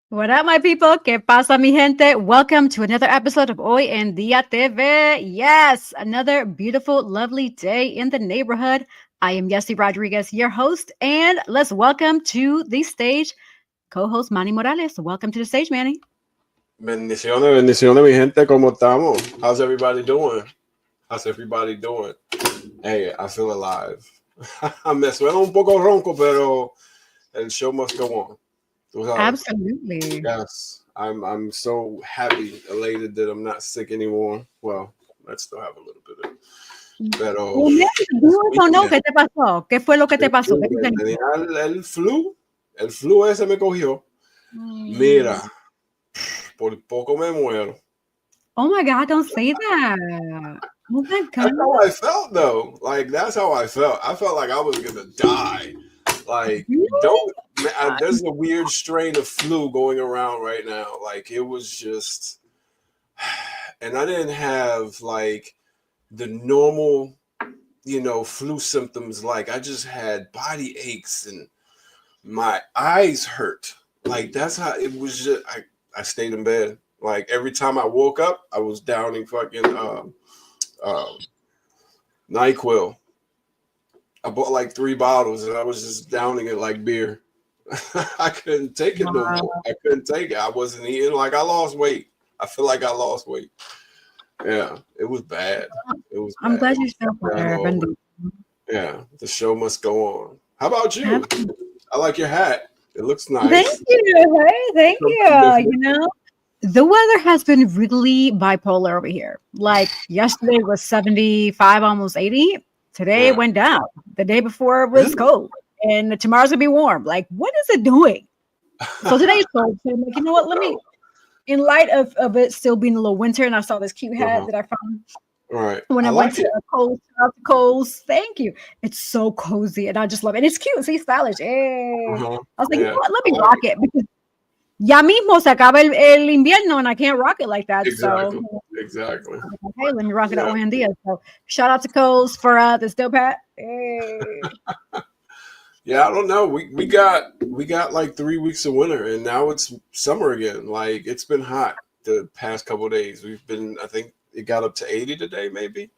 What up, my people? ¿Qué pasa, mi gente? Welcome to another episode of Hoy En Día TV. Yes, another beautiful, lovely day in the neighborhood. I am Yessi Rodriguez, your host, and let's welcome to the stage co-host Manny Morales. Welcome to the stage, Manny. Bendiciones, bendiciones, mi gente. ¿Cómo estamos? How's everybody doing? Hey, I feel alive. Me suena un poco ronco, pero el show must go on. Absolutely. Yes, I'm so happy, elated that I'm not sick anymore. Well, I still have a little bit of it. Pero no, ¿qué te pasó? ¿Qué fue lo que te pasó? Tenía el flu ese me cogió. Mira, por poco me muero. Oh my God, don't say that. Oh my God. That's how I felt, though. Like, that's how I felt. I felt like I was going to die. Like, there's a weird strain of flu going around right now. Like, it was just, and I didn't have, like, the normal, flu symptoms. Like, I just had body aches and my eyes hurt. Like, that's how it was just, I stayed in bed. Like, every time I woke up, I was downing fucking NyQuil. I bought like 3 bottles and I was just downing it like beer. I couldn't take it no more. I couldn't take it. I wasn't eating. Like, I lost weight. I feel like I lost weight. Yeah, it was bad. I'm glad you felt better. Yeah, the show must go on. How about you? I like your hat. It looks nice. Thank you. Hey, thank you. The weather has been really bipolar over here. Like, yesterday was 75, almost 80. Today it went down. The day before it was cold. And tomorrow's gonna be warm. Like, what is it doing? So today's cold. So I'm like, you know what? Let me, in light of it still being a little winter, and I saw this cute hat that I found. Right. When I went to Kohl's, thank you. It's so cozy, and I just love it. And it's cute. See, stylish. Hey. I was like, you know what? Let me rock it because ya mismo se acaba el invierno, and I can't rock it like that. Exactly. So exactly. Okay, let me rock it at Hoy En Día. So shout out to Kohl's for this dope hat. Hey. Yeah, I don't know. We got like 3 weeks of winter, and now it's summer again. Like, it's been hot the past couple of days. I think it got up to 80 today, maybe.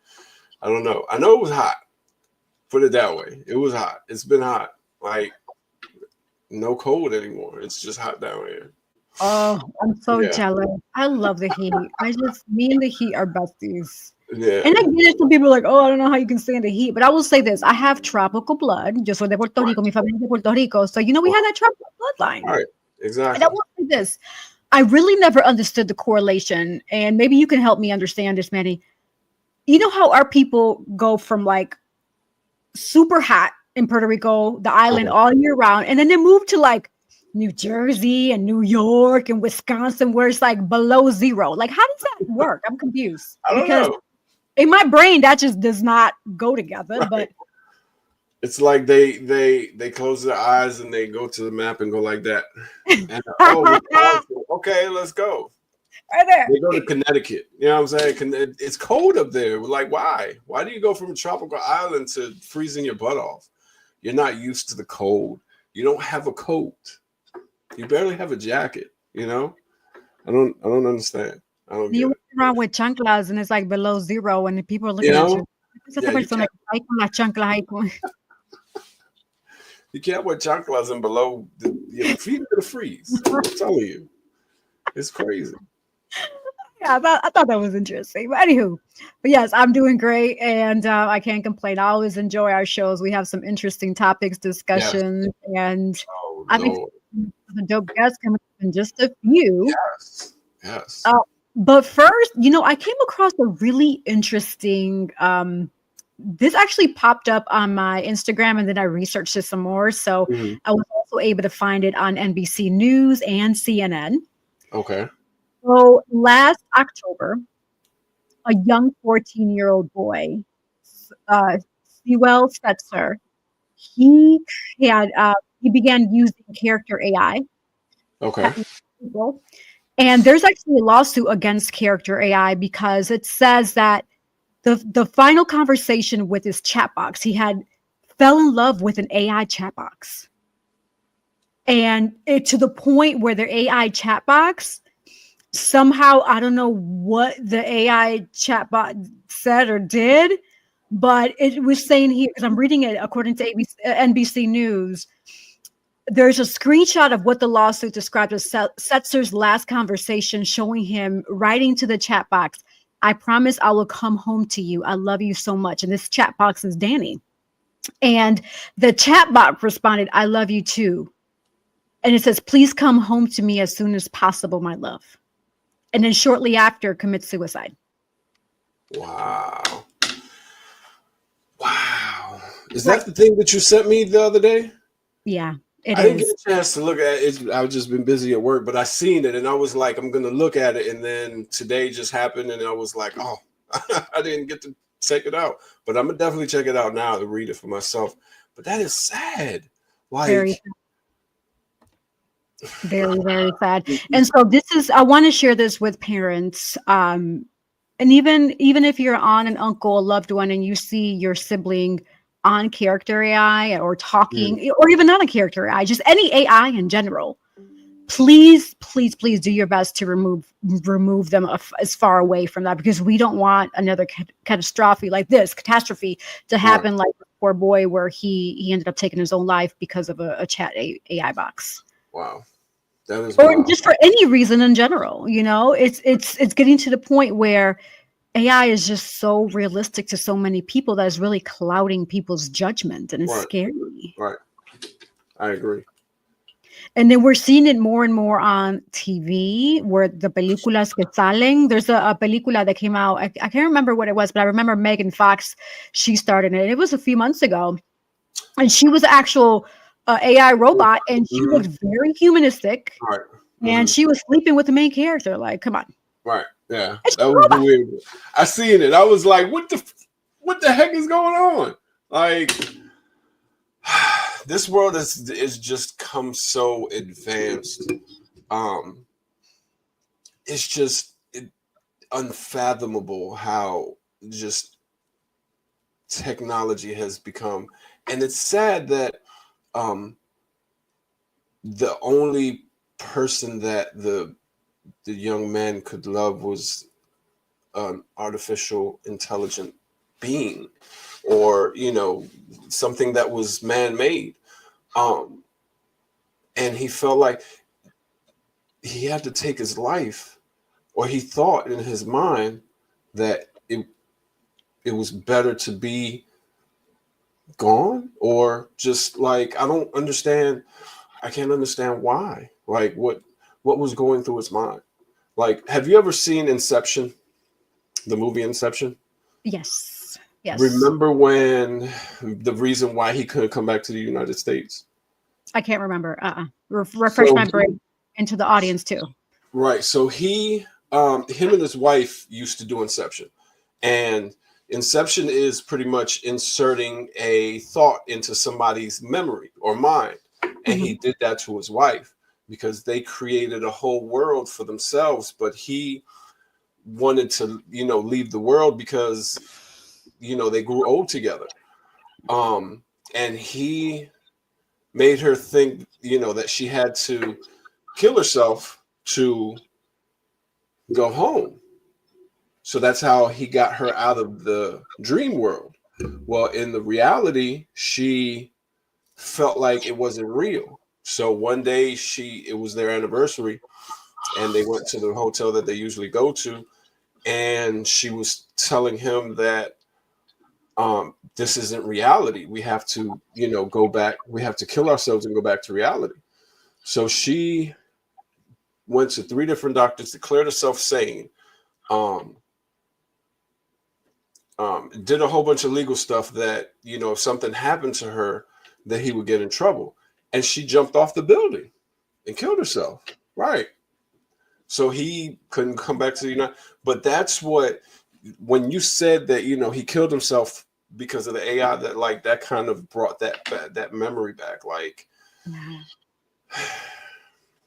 I don't know. I know it was hot. Put it that way. It was hot. It's been hot. Like, no cold anymore. It's just hot down here. Oh, I'm so jealous. I love the heat. Me and the heat are besties. Yeah. And I get it. Some people are like, oh, I don't know how you can stand the heat. But I will say this. I have tropical blood. Yo soy de Puerto Rico. Mi familia es de Puerto Rico. So, we have that tropical bloodline. Right. Exactly. And I will say this. I really never understood the correlation. And maybe you can help me understand this, Manny. You know how our people go from like super hot in Puerto Rico, the island, all year round. And then they move to like New Jersey and New York and Wisconsin, where it's like below zero. Like, how does that work? I'm confused. I don't know. In my brain, that just does not go together. Right. But it's like they close their eyes and they go to the map and go like that. And, okay, let's go. Right there. They go to Connecticut. You know what I'm saying? It's cold up there. Like, why? Why do you go from a tropical island to freezing your butt off? You're not used to the cold. You don't have a coat. You barely have a jacket. I don't understand. I don't get you it. walk around with chanclas and it's like below zero and the people are looking at you. You can't wear chanclas and below your feet are gonna freeze. I'm telling you. It's crazy. Yeah, I thought that was interesting. But anywho, yes, I'm doing great and I can't complain. I always enjoy our shows. We have some interesting topics, discussions, and I think the dope guests coming in just a few. Yes. But first, I came across a really interesting. This actually popped up on my Instagram, and then I researched it some more. So I was also able to find it on NBC News and CNN. Okay. So last October, a young 14-year-old boy, Sewell Stetzer, he began using character AI. Okay. And there's actually a lawsuit against character AI because it says that the final conversation with his chat box, he fell in love with an AI chat box. And to the point where their AI chat box somehow, I don't know what the AI chatbot said or did, but it was saying here, because I'm reading it according to NBC News, there's a screenshot of what the lawsuit described as Setzer's last conversation, showing him writing to the chat box, "I promise I will come home to you. I love you so much." And this chat box is Danny. And the chat bot responded, "I love you too." And it says, "Please come home to me as soon as possible, my love." And then shortly after commits suicide. Wow. Wow. Is that the thing that you sent me the other day? Yeah, I didn't get a chance to look at it. I've just been busy at work, but I seen it and I was like, I'm going to look at it. And then today just happened and I was like, oh, I didn't get to check it out. But I'm going to definitely check it out now to read it for myself. But that is sad. Like, very, very sad. And so this is, I want to share this with parents. And even if you're on an uncle, a loved one, and you see your sibling on character AI or talking, or even not a character AI, just any AI in general, please, please, please do your best to remove them as far away from that, because we don't want another catastrophe to happen, like the poor boy where he ended up taking his own life because of a chat AI box. Wow. That is or just for any reason in general, you know, it's getting to the point where AI is just so realistic to so many people that is really clouding people's judgment, and it's scary. Right. I agree. And then we're seeing it more and more on TV, where the películas que salen. There's a película that came out. I can't remember what it was, but I remember Megan Fox. She started it. It was a few months ago, and she was an actual AI robot, and she looked very humanistic. Right. And she was sleeping with the main character. Like, come on. Right. Yeah. That was weird. I seen it. I was like, what the heck is going on? Like, this world is just come so advanced. It's just unfathomable how just technology has become. And it's sad that the only person that the young man could love was an artificial intelligent being, or, you know, something that was man-made. And he felt like he had to take his life, or he thought in his mind that it was better to be gone, or just like, I can't understand why. Like, what was going through his mind? Like, have you ever seen Inception, the movie Inception? Yes. Yes. Remember when the reason why he couldn't come back to the United States? I can't remember. Refresh my brain, into the audience too. Right. So him and his wife used to do Inception, and Inception is pretty much inserting a thought into somebody's memory or mind. And he did that to his wife because they created a whole world for themselves, but he wanted to, you know, leave the world because, you know, they grew old together. And he made her think, you know, that she had to kill herself to go home. So that's how he got her out of the dream world. Well, in the reality, she felt like it wasn't real. So one day it was their anniversary, and they went to the hotel that they usually go to, and she was telling him that this isn't reality. We have to, you know, go back. We have to kill ourselves and go back to reality. So she went to 3 different doctors, declared herself sane, did a whole bunch of legal stuff that, you know, if something happened to her, that he would get in trouble. And she jumped off the building and killed herself. Right. So he couldn't come back to the United. But that's what, when you said that, you know, he killed himself because of the AI, that like that kind of brought that memory back. Like,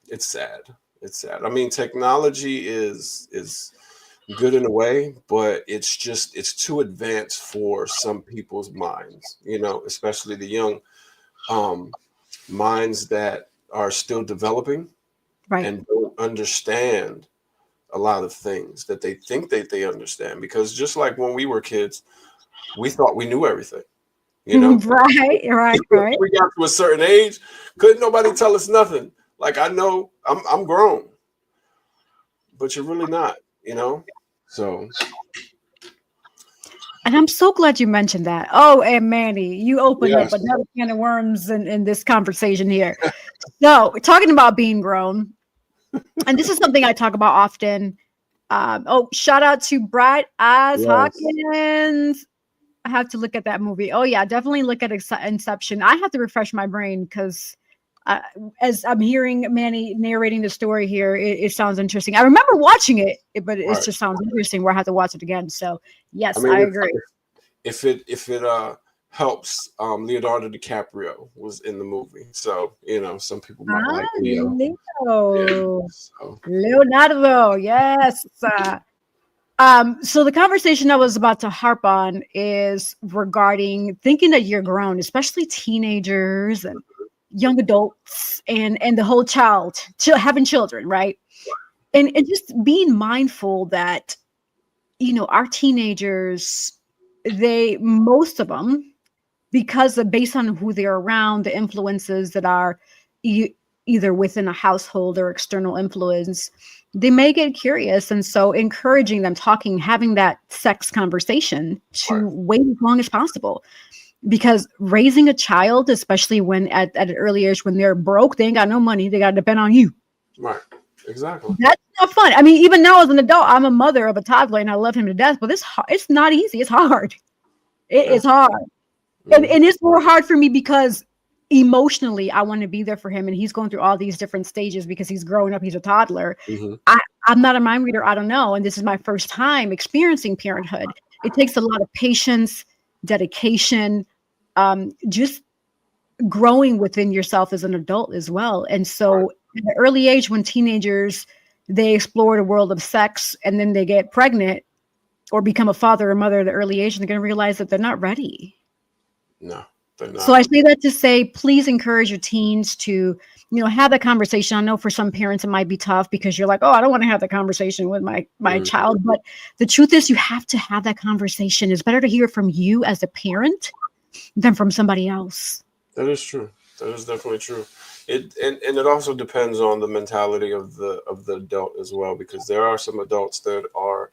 it's sad. It's sad. I mean, technology is good in a way, but it's too advanced for some people's minds, you know, especially the young minds that are still developing Right. and don't understand a lot of things that they think that they understand. Because just like when we were kids, we thought we knew everything, you know? Right. We got to a certain age, couldn't nobody tell us nothing. Like, I know I'm grown, but you're really not, you know? So. And I'm so glad you mentioned that. Oh, and Manny, you opened up Yes. another can of worms in this conversation here. So, we're talking about being grown, and this is something I talk about often. Shout out to Bright Eyes Yes. Hawkins. I have to look at that movie. Oh yeah, definitely look at Inception. I have to refresh my brain because as I'm hearing Manny narrating the story here, it sounds interesting. I remember watching it, but it Right. just sounds interesting where I have to watch it again. So yes, I mean, I agree. If it helps, Leonardo DiCaprio was in the movie, so some people might like Leo. Leo. Yeah, so. Leonardo, yes. So the conversation I was about to harp on is regarding thinking that you're grown, especially teenagers and young adults and the whole having children, right? And just being mindful that, our teenagers, most of them, because based on who they're around, the influences that are either within a household or external influence, they may get curious. And so encouraging them, having that sex conversation to wait as long as possible. Because raising a child, especially when at an early age, when they're broke, they ain't got no money, they got to depend on you. Right. Exactly. That's not fun. I mean, even now as an adult, I'm a mother of a toddler and I love him to death, but it's not easy. It's hard. It's hard. And it's more hard for me because emotionally I want to be there for him, and he's going through all these different stages because he's growing up. He's a toddler. I'm not a mind reader. I don't know. And this is my first time experiencing parenthood. It takes a lot of patience, dedication, just growing within yourself as an adult as well. And so at an early age, when teenagers, they explore the world of sex and then they get pregnant or become a father or mother at an early age, and they're going to realize that they're not ready. No, they're not. So I say that to say, please encourage your teens to, have that conversation. I know for some parents it might be tough because you're like, oh, I don't want to have that conversation with my child. But the truth is, you have to have that conversation. It's better to hear from you as a parent than from somebody else. That is true. That is definitely true. And it also depends on the mentality of the adult as well, because there are some adults that are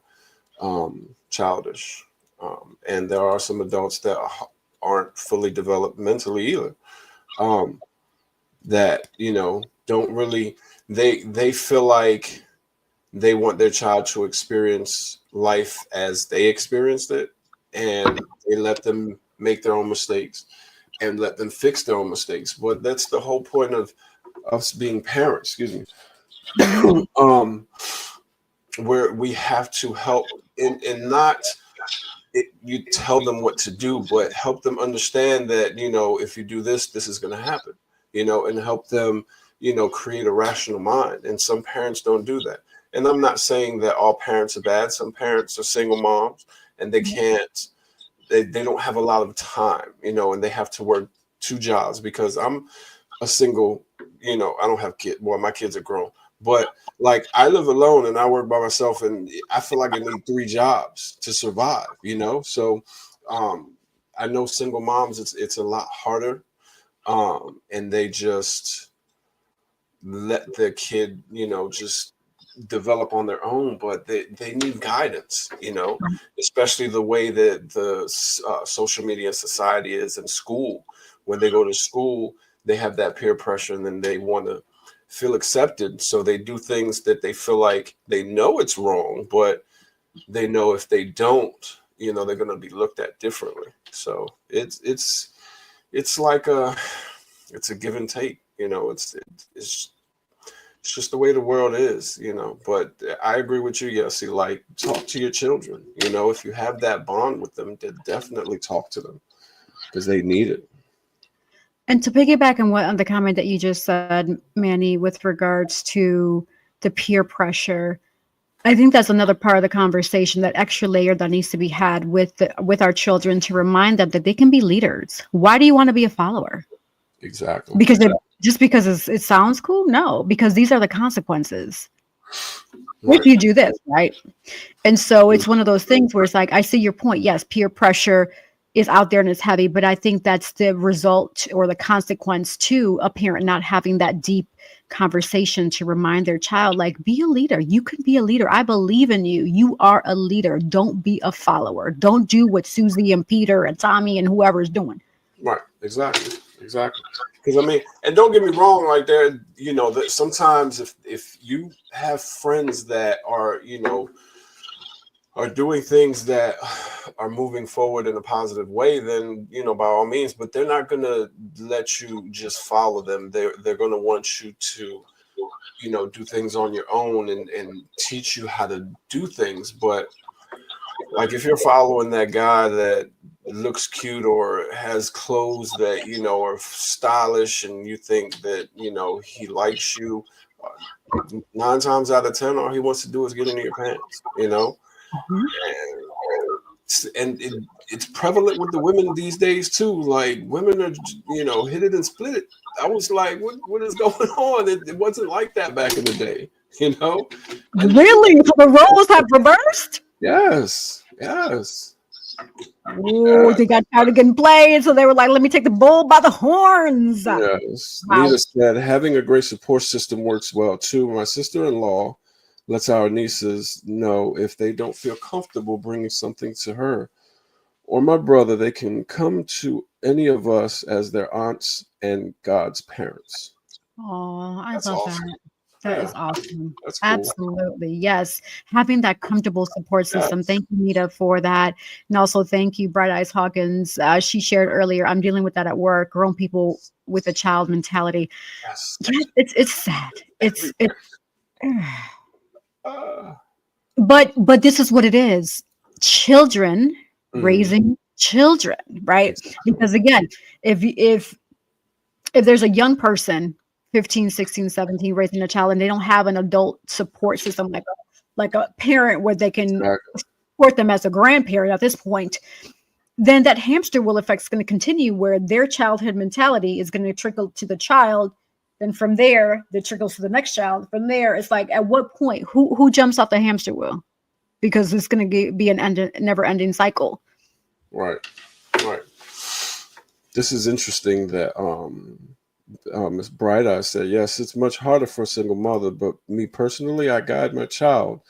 childish, and there are some adults that aren't fully developed mentally either. That don't really, they feel like they want their child to experience life as they experienced it, and they let them make their own mistakes and let them fix their own mistakes. But that's the whole point of us being parents, excuse me. Where we have to help and not you tell them what to do, but help them understand that, if you do this, this is going to happen, and help them, create a rational mind. And some parents don't do that. And I'm not saying that all parents are bad. Some parents are single moms and they don't have a lot of time, and they have to work 2 jobs. Because I'm a single, I don't have kids. Well, my kids are grown, but like I live alone and I work by myself, and I feel like I need 3 jobs to survive, So I know single moms, it's a lot harder. And they just let the kid, just develop on their own, but they need guidance, especially the way that the social media society is in school. When they go to school, they have that peer pressure, and then they want to feel accepted, so they do things that they feel like they know it's wrong, but they know if they don't, they're going to be looked at differently. So it's like it's a give and take, it's just the way the world is, But I agree with you, Yessie. Like, talk to your children. If you have that bond with them, definitely talk to them, because they need it. And to piggyback on the comment that you just said, Manny, with regards to the peer pressure, I think that's another part of the conversation, that extra layer that needs to be had with our children, to remind them that they can be leaders. Why do you want to be a follower? Exactly. Because just because it sounds cool. No, because these are the consequences Right. if you do this, right? And so it's one of those things where it's like, I see your point. Yes, peer pressure is out there and it's heavy, but I think that's the result or the consequence to a parent not having that deep conversation to remind their child, like, be a leader. You can be a leader. I believe in you. You are a leader. Don't be a follower. Don't do what Susie and Peter and Tommy and whoever's doing. Right. Exactly. Exactly. Because I mean, and don't get me wrong, like there, that sometimes if you have friends that are, are doing things that are moving forward in a positive way, then, by all means, but they're not going to let you just follow them. They're going to want you to, do things on your own and teach you how to do things. But like if you're following that guy that looks cute or has clothes that, are stylish and you think that, he likes you, 9 times out of 10, all he wants to do is get into your pants, Mhm. and it's prevalent with the women these days too. Like women are, hit it and split it. I was like, what is going on? It wasn't like that back in the day, And Really? So the roles have reversed? yes, yes, Oh, they got tired of getting played, so they were like, let me take the bull by the horns. yes. Wow. Nita said having a great support system works well too. My sister-in-law lets our nieces know if they don't feel comfortable bringing something to her or my brother, they can come to any of us as their aunts and God's parents. Oh, I That's love awesome. that. That Yeah, is awesome. that's cool. Absolutely. Yes. Having that comfortable support system. Yes, Thank you, Nita, for that. And also thank you, Bright Eyes Hawkins. She shared earlier, I'm dealing with that at work, grown people with a child mentality. yes. Yes, it's sad. It's Uh, but this is what it is. Children mhm. raising children, right? Exactly. Because again, if there's a young person 15, 16, 17, raising a child and they don't have an adult support system like a parent where they can Exactly. support them as a grandparent at this point, then that hamster wheel effect is going to continue where their childhood mentality is going to trickle to the child. Then from there, it trickles to the next child. From there, it's like at what point who jumps off the hamster wheel? Because it's going to be an never ending cycle. Right. Right. This is interesting that Miss Bright Eye said, yes, it's much harder for a single mother, but me personally, I guide my child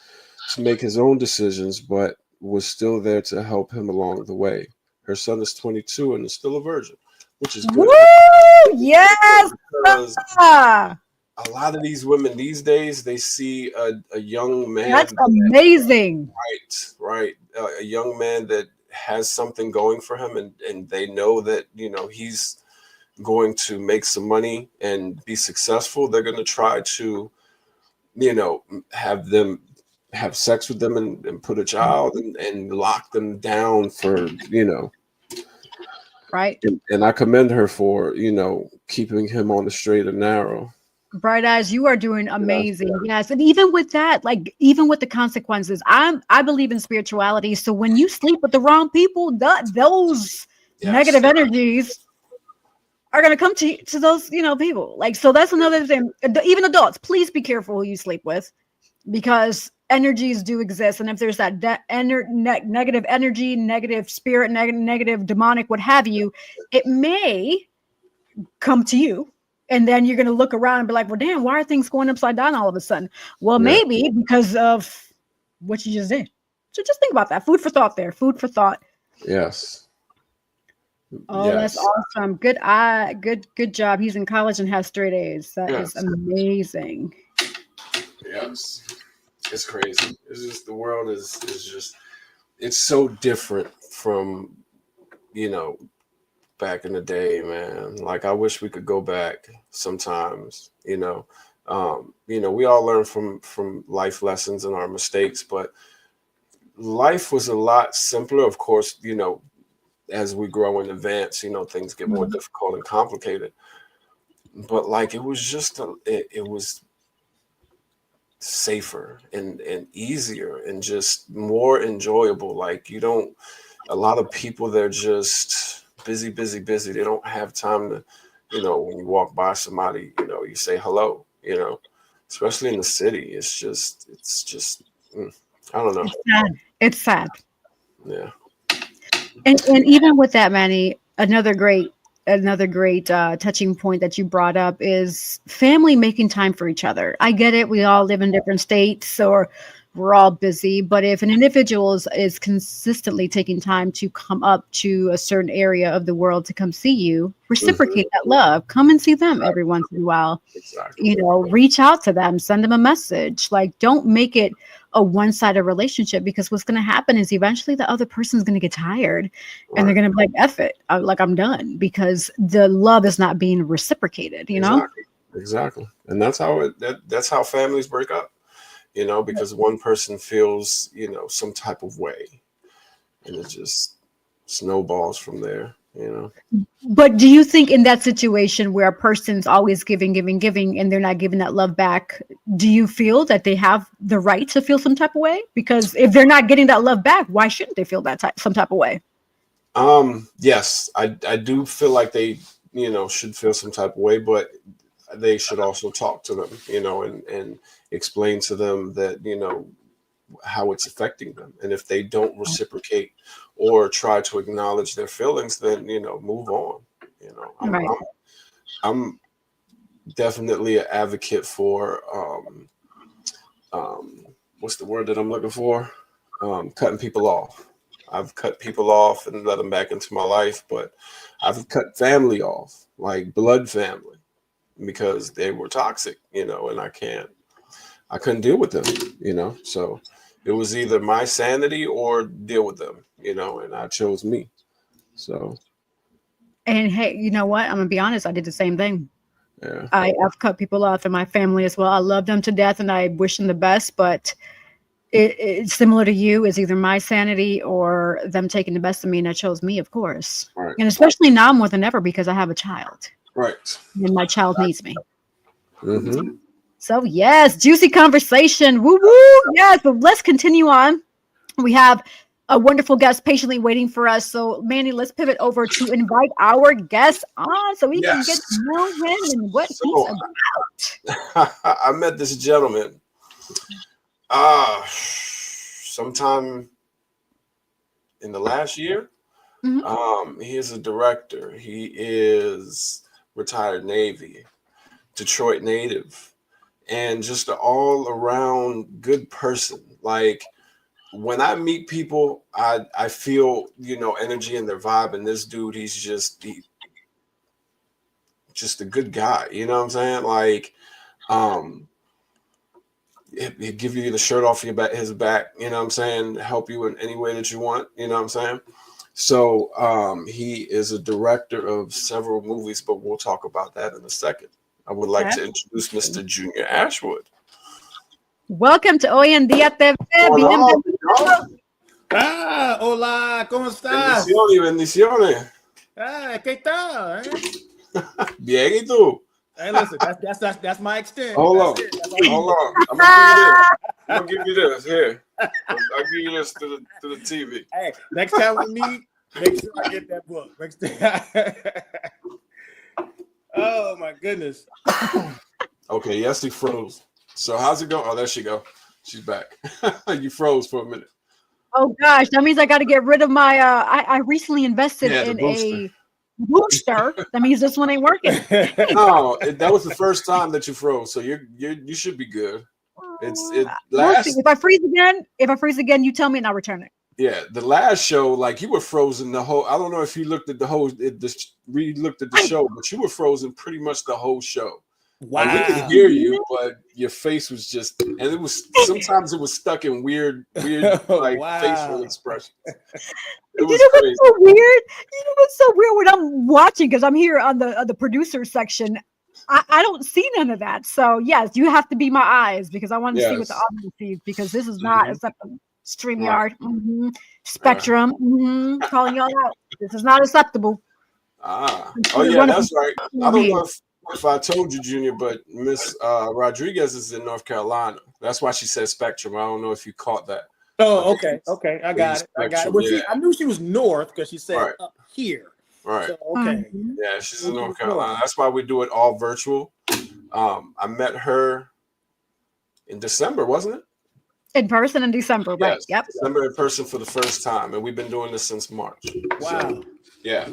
to make his own decisions, but was still there to help him along the way. Her son is 22 and is still a virgin, which is Woo! good. Yes. Because Ah, a lot of these women these days, they see a young that's man, amazing. right, a young man that has something going for him, and they know that he's going to make some money and be successful. They're going to try to have them have sex with them and put a child and lock them down for Right. and I commend her for keeping him on the straight and narrow. Bright eyes, you are doing Yes, amazing. Yes. And even with that, like even with the consequences, I believe in spirituality. So when you sleep with the wrong people, those yes, negative energies are gonna come to those, people. Like so that's another thing. Even adults, please be careful who you sleep with because energies do exist. And if there's that negative energy, negative spirit, negative demonic, what have you, it may come to you. And then you're going to look around and be like, well, damn, why are things going upside down all of a sudden? Well, yeah, maybe because of what you just did. So just think about that. Food for thought there. Food for thought. yes, Oh, that's yes, awesome. Good eye. Good job. He's in college and has straight A's. That is yes, amazing. yes. It's crazy. It's just the world is just it's so different from you know back in the day, man. Like I wish we could go back sometimes. We all learn from life lessons and our mistakes, but life was a lot simpler. Of course, as we grow and advance, things get more Mhm. difficult and complicated. But like it was just it was safer and easier and just more enjoyable. Like you don't a lot of people, they're just busy, busy, busy. They don't have time to, you know, when you walk by somebody, you know, you say hello, you know, especially in the city. It's just, I don't know. It's sad. It's sad. Yeah. And even with that, Manny, another great touching point that you brought up is family making time for each other. I get it. We all live in different states, or we're all busy. But if an individual is consistently taking time to come up to a certain area of the world to come see you, reciprocate that love. Come and see them every once in a while. Exactly. You know, reach out to them, send them a message. Like, don't make it a one-sided relationship, because what's going to happen is eventually the other person's going to get tired and they're going to be like, F it, I'm done, because the love is not being reciprocated, you know? Exactly. And that's how that's how families break up, you know, because one person feels, you know, some type of way, and it just snowballs from there, you know. But do you think in that situation where a person's always giving, and they're not giving that love back, do you feel that they have the right to feel some type of way? Because if they're not getting that love back, why shouldn't they feel that some type of way? Yes, I do feel like they, you know, should feel some type of way, but they should also talk to them, you know, and explain to them that, you know, how it's affecting them. And if they don't reciprocate or try to acknowledge their feelings, then, you know, move on. You know, I'm definitely an advocate for what's the word that I'm looking for? Cutting people off. I've cut people off and let them back into my life, but I've cut family off, like blood family, because they were toxic, you know, and I couldn't deal with them, you know. So it was either my sanity or deal with them, you know, and I chose me. So. And hey, you know what? I'm gonna be honest. I did the same thing. Yeah. I've cut people off in my family as well. I love them to death and I wish them the best, but it's similar to you. It's either my sanity or them taking the best of me, and I chose me, of course. Right. And especially now more than ever, because I have a child. Right. And my child needs me. Mm-hmm. So yes, juicy conversation. Woo woo. Yes, but let's continue on. We have a wonderful guest patiently waiting for us. So Manny, let's pivot over to invite our guest on so we can get to know him and what he's about. I met this gentleman sometime in the last year. Mm-hmm. He is a director. He is retired Navy, Detroit native, and just an all-around good person. Like, when I meet people, I feel, you know, energy in their vibe, and this dude, he's just a good guy. You know what I'm saying? Like, he'll give you the shirt off his back. You know what I'm saying? Help you in any way that you want. You know what I'm saying? So he is a director of several movies, but we'll talk about that in a second. I would like to introduce Mr. Junior Ashwood. Welcome to Hoy En Día TV. Hola, ¿cómo estás? Bendiciones. ¿Qué tal? Bien, ¿y tú? Hey, listen, that's my extent. Hold on. I'm gonna give you this. Here, I'll give you this to the TV. Hey, next time we meet, make sure I get that book. Next time. Oh my goodness. Okay, yes, he froze. So how's it going? Oh, there she go. She's back. You froze for a minute. Oh gosh, that means I got to get rid of my. I recently invested in a booster. That means this one ain't working. No, that was the first time that you froze, so you should be good. If I freeze again, you tell me and I'll return it. Yeah, the last show, like, you were frozen the whole. I don't know if you looked at the whole. Looked at the show, but you were frozen pretty much the whole show. Wow. Like, we could hear you, but your face was just, and it was sometimes it was stuck in weird facial expressions. It was crazy. What's so weird? You know what's so weird when I'm watching, because I'm here on the producer section. I don't see none of that. So yes, you have to be my eyes, because I want to see what the audience sees, because this is not acceptable. StreamYard, Spectrum, calling y'all out. This is not acceptable. Oh yeah, that's right. I don't know if I told you, Junior, but Miss Rodriguez is in North Carolina. That's why she said Spectrum. I don't know if you caught that. Oh, okay. I got it. Well, I knew she was north because she said up here. Right. So, okay. Yeah, she's in North Carolina. That's why we do it all virtual. I met her in December, wasn't it? In person in December, right? Yes, Yep. December in person for the first time, and we've been doing this since March. Wow. So, yeah,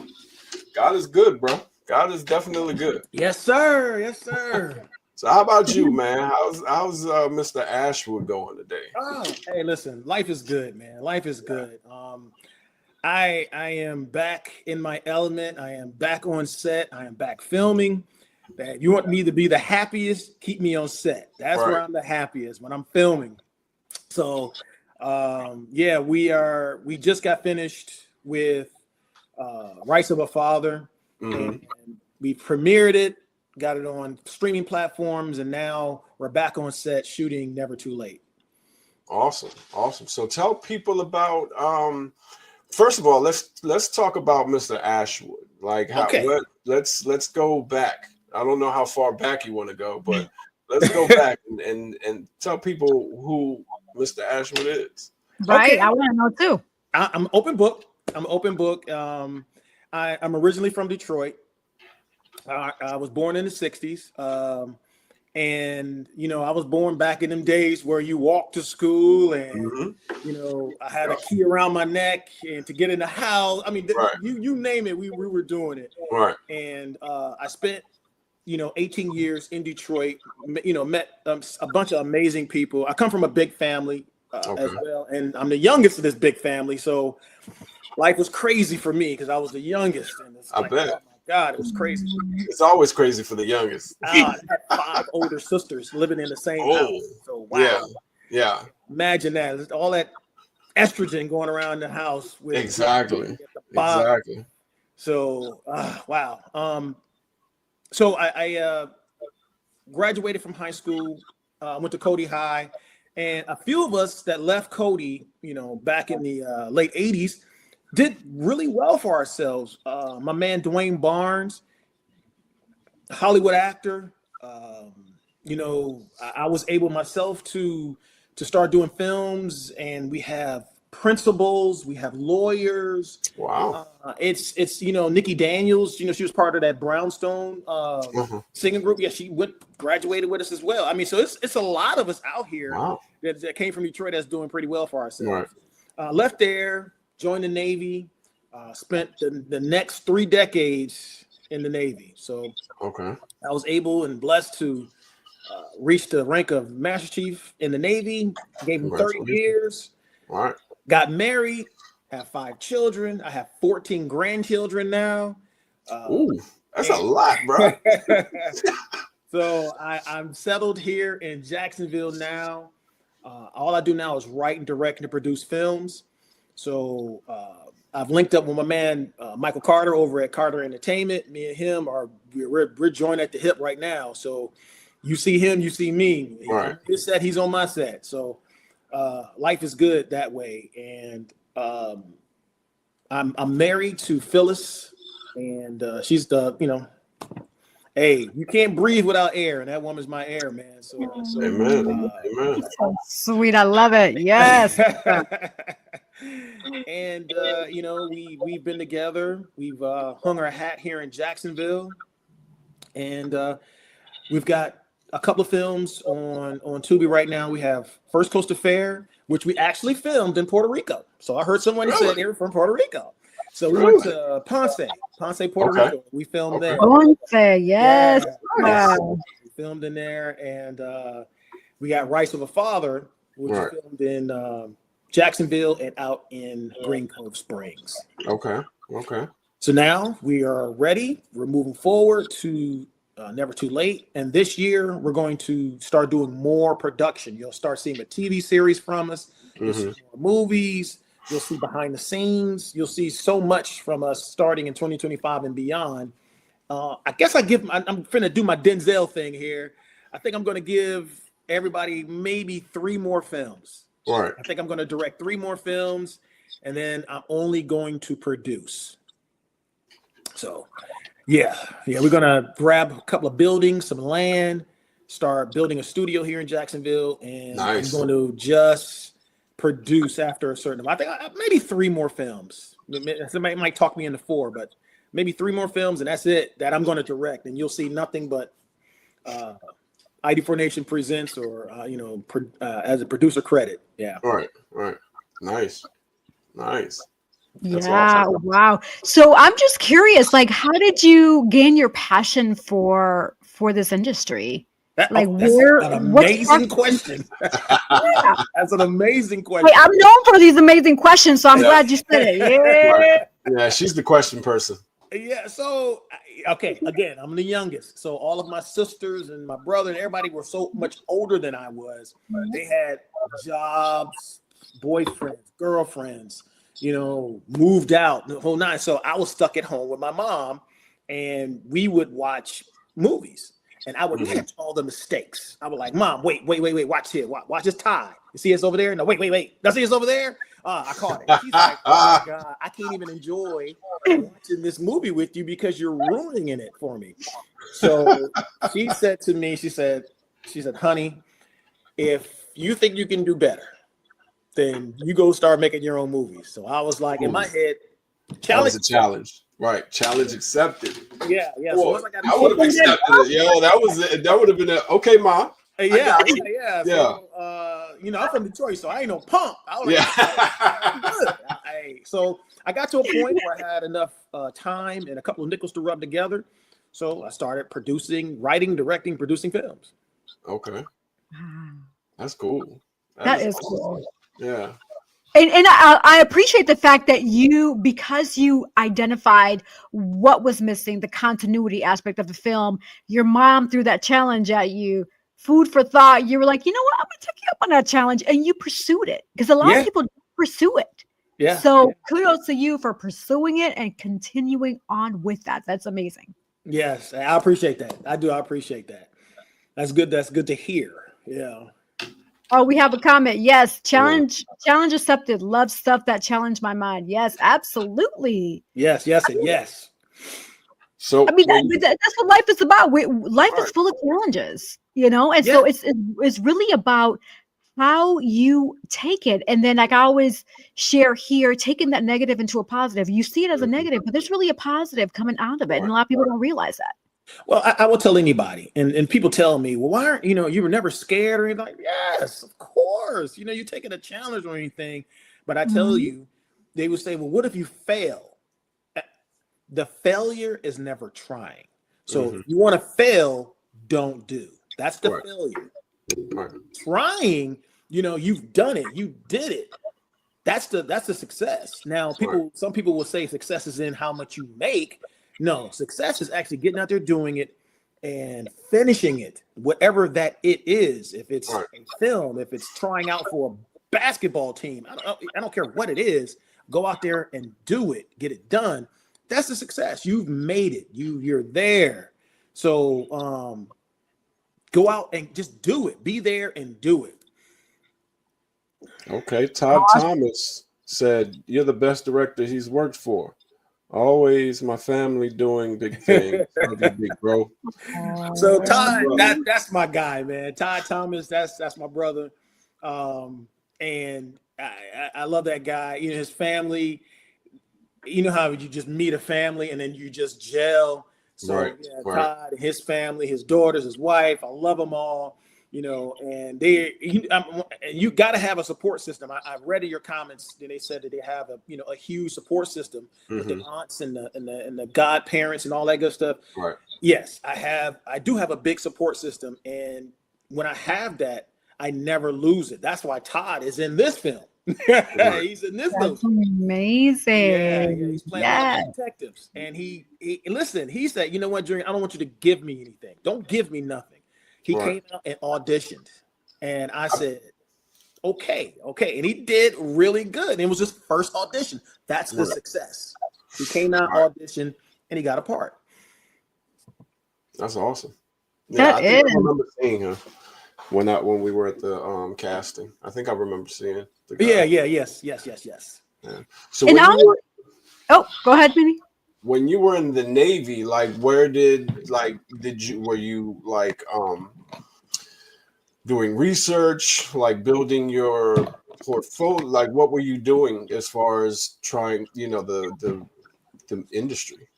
God is good, bro. God is definitely good. Yes, sir. Yes, sir. So, how about you, man? How's Mr. Ashwood going today? Oh, hey, listen, life is good, man. Life is good. I am back in my element. I am back on set. I am back filming. That you want me to be the happiest, keep me on set. That's where I'm the happiest, when I'm filming. So yeah, we just got finished with Rights of a Father, and we premiered it, got it on streaming platforms, and now we're back on set shooting Never Too Late. Awesome. So tell people about first of all, let's talk about Mr. Ashwood. Like let's go back. I don't know how far back you want to go, but let's go back and tell people who Mr. Ashwood is. Right. Okay. I want to know too. I'm open book. I'm originally from Detroit. I was born in the 60s. And, you know, I was born back in them days where you walked to school and, you know, I had a key around my neck and to get in the house. I mean, you name it, we were doing it. Right. And I spent, you know, 18 years in Detroit, you know, met a bunch of amazing people. I come from a big family as well. And I'm the youngest of this big family. So life was crazy for me because I was the youngest. And it's I bet. Oh, God, it was crazy. It's always crazy for the youngest. I had 5 older sisters living in the same house. So wow. Yeah. Imagine that. All that estrogen going around the house with exactly. So wow. So I graduated from high school, went to Cody High, and a few of us that left Cody, you know, back in the late 80s, did really well for ourselves. My man Dwayne Barnes, Hollywood actor. You know, I was able myself to start doing films, and we have principals, we have lawyers. Wow. It's you know, Nikki Daniels. You know, she was part of that Brownstone singing group. Yeah, she graduated with us as well. I mean, so it's a lot of us out here that came from Detroit that's doing pretty well for ourselves. Left there. Joined the Navy, spent the next 3 decades in the Navy. So I was able and blessed to reach the rank of Master Chief in the Navy. Gave him 30 years. Got married, have 5 children. I have 14 grandchildren now. Ooh, that's a lot, bro. So I'm settled here in Jacksonville now. All I do now is write and direct and produce films. So I've linked up with my man Michael Carter over at Carter Entertainment. Me and him we're joined at the hip right now. So you see him, you see me. On his set, he's on my set. So life is good that way. And I'm married to Phyllis, and she's the, you know, hey, you can't breathe without air, and that woman's my air, man. So Amen. Sweet, I love it. Yes. And you know, we've been together. We've hung our hat here in Jacksonville, and we've got a couple of films on Tubi right now. We have First Coast Affair, which we actually filmed in Puerto Rico. So I heard someone say they were from Puerto Rico. So we went to Ponce, Puerto Rico. We filmed there. Ponce, yes. We filmed in there, and we got Rights of a Father, which was filmed in Jacksonville and out in Green Cove Springs. Okay. So now we are ready. We're moving forward to Never Too Late. And this year, we're going to start doing more production. You'll start seeing a TV series from us. You'll see more movies. You'll see behind the scenes. You'll see so much from us starting in 2025 and beyond. I guess I'm finna do my Denzel thing here. I think I'm going to give everybody maybe 3 more films. I think I'm going to direct 3 more films, and then I'm only going to produce. So, yeah, we're going to grab a couple of buildings, some land, start building a studio here in Jacksonville, and I'm going to just produce after a certain. I think maybe 3 more films. Somebody might talk me into 4, but maybe 3 more films, and that's it that I'm going to direct. And you'll see nothing but ID4 Nation presents, or as a producer credit. Yeah. Right. Nice. That's Yeah, awesome. wow. So I'm just curious, like, how did you gain your passion for this industry? That's Where? an amazing question. Yeah. That's an amazing question. Hey, I'm known for these amazing questions, so I'm glad you said it. Yeah. Right. Yeah, she's the question person. Yeah. So, okay. Again, I'm the youngest. So all of my sisters and my brother and everybody were so much older than I was. They had jobs, boyfriends, girlfriends, moved out, the whole nine. So I was stuck at home with my mom, and we would watch movies. And I would catch all the mistakes. I was like, Mom, wait, watch here. Watch this tie. You see us over there? No, wait. Now see us over there? I caught it. She's like, oh my God, I can't even enjoy watching this movie with you because you're ruining it for me. So she said to me, she said, honey, if you think you can do better, then you go start making your own movies. So I was like, in my head, that was a challenge. Right, challenge accepted. Yeah. Well, so I would have accepted it. Yo, that would have been okay, Mom. Yeah. So, I'm from Detroit, so I ain't no punk. I was so I got to a point where I had enough time and a couple of nickels to rub together. So I started writing, directing, producing films. Okay, that's cool. That is cool. Yeah. And I appreciate the fact that because you identified what was missing, the continuity aspect of the film, your mom threw that challenge at you, food for thought. You were like, you know what, I'm going to take you up on that challenge. And you pursued it, because a lot of people don't pursue it. Yeah. So kudos to you for pursuing it and continuing on with that. That's amazing. Yes, I appreciate that. I do. I appreciate that. That's good. That's good to hear. Yeah. Oh, we have a comment. Yes, challenge accepted. Love stuff that challenge my mind. Yes, absolutely. Yes. So I mean, that's what life is about. Life is full of challenges, and so it's really about how you take it. And then, like I always share here, taking that negative into a positive. You see it as a negative, but there's really a positive coming out of it, and a lot of people don't realize that. Well, I will tell anybody, and people tell me, well, why aren't you were never scared or anything? Like, yes, of course. You're taking a challenge or anything. But I tell you, they would say, well, what if you fail? The failure is never trying. So if you want to fail, don't do. That's the failure. Right. Trying, you've done it. You did it. That's the success. Now, some people will say success is in how much you make. No, success is actually getting out there, doing it, and finishing it, whatever that it is. If it's a film, if it's trying out for a basketball team, I don't care what it is. Go out there and do it, get it done. That's the success. You've made it. You're there. So go out and just do it. Be there and do it. Okay, Todd Thomas said, "You're the best director he's worked for. Always my family doing big things." Big bro. So Todd, that's my guy, man. Todd Thomas, that's my brother. And I love that guy. His family, how you just meet a family and then you just gel. So Todd, his family, his daughters, his wife, I love them all. And you got to have a support system. I read in your comments, they said that they have a huge support system with the aunts and the godparents and all that good stuff. Right. Yes, I do have a big support system, and when I have that, I never lose it. That's why Todd is in this film. He's in this movie. Amazing. Yeah, he's playing all the detectives, and he He said, "You know what, Julian? I don't want you to give me anything. Don't give me nothing." He came out and auditioned, and I said, okay. And he did really good. And it was his first audition. That's the success. He came out, auditioned, and he got a part. That's awesome. Yeah, I remember seeing him when we were at the casting. I think I remember seeing the guy. Yes. Yeah. So go ahead, Minnie. When you were in the Navy, were you doing research, building your portfolio? What were you doing as far as trying, the industry?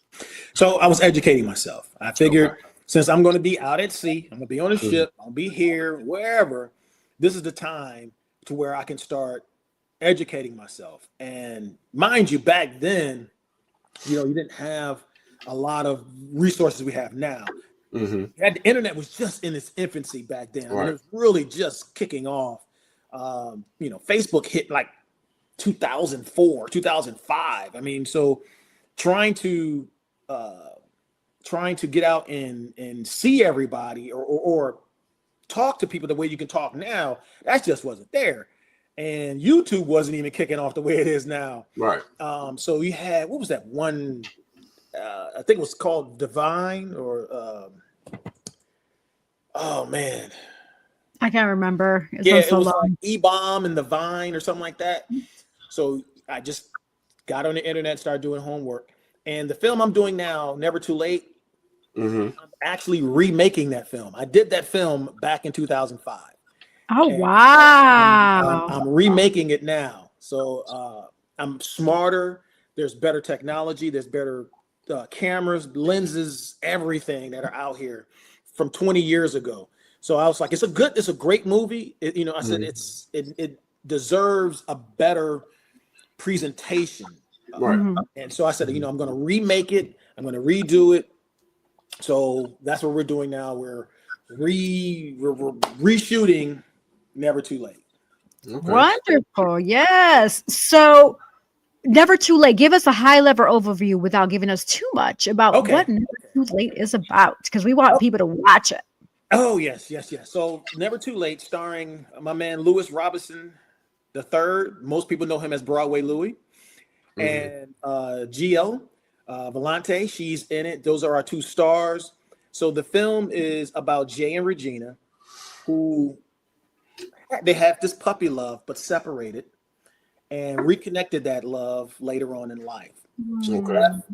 So I was educating myself. I figured since I'm going to be out at sea, I'm going to be on a ship, I'll be here, wherever, this is the time to where I can start educating myself. And mind you, back then, you didn't have a lot of resources we have now. The internet was just in its infancy back then. I mean, it was really just kicking off. Facebook hit like 2004, 2005. I mean, so trying to get out and see everybody or talk to people the way you can talk now, that just wasn't there. And YouTube wasn't even kicking off the way it is now. Right. So you had, what was that one? I think it was called Divine or oh man. I can't remember. It was like E-Bomb and the Vine or something like that. So I just got on the internet, started doing homework. And the film I'm doing now, Never Too Late, I'm actually remaking that film. I did that film back in 2005. Oh, wow. I'm remaking it now. So I'm smarter. There's better technology. There's better cameras, lenses, everything that are out here from 20 years ago. So I was like, it's a great movie. I said it deserves a better presentation. Right. And so I said, I'm going to remake it. I'm going to redo it. So that's what we're doing now. We're reshooting Never Too Late. Okay. Wonderful. Yes. So Never Too Late. Give us a high level overview without giving us too much about what Never Too Late is about, because we want people to watch it. Oh, yes. So Never Too Late, starring my man Louis Robinson III. Most people know him as Broadway Louis. And Gio Volante, she's in it. Those are our two stars. So the film is about Jay and Regina, who they have this puppy love, but separated, and reconnected that love later on in life.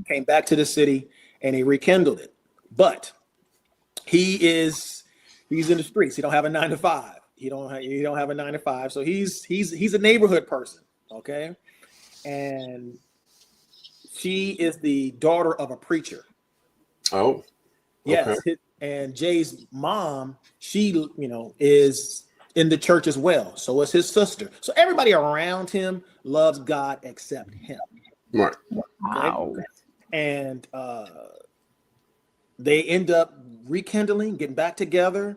Came back to the city and he rekindled it. But he's in the streets. He don't have a 9 to 5. He don't have a 9 to 5. So he's a neighborhood person. Okay. And she is the daughter of a preacher. Oh, yes. And Jay's mom, she, is in the church as well. So is his sister. So everybody around him loves God except him. Right. Wow. Okay? And they end up rekindling, getting back together.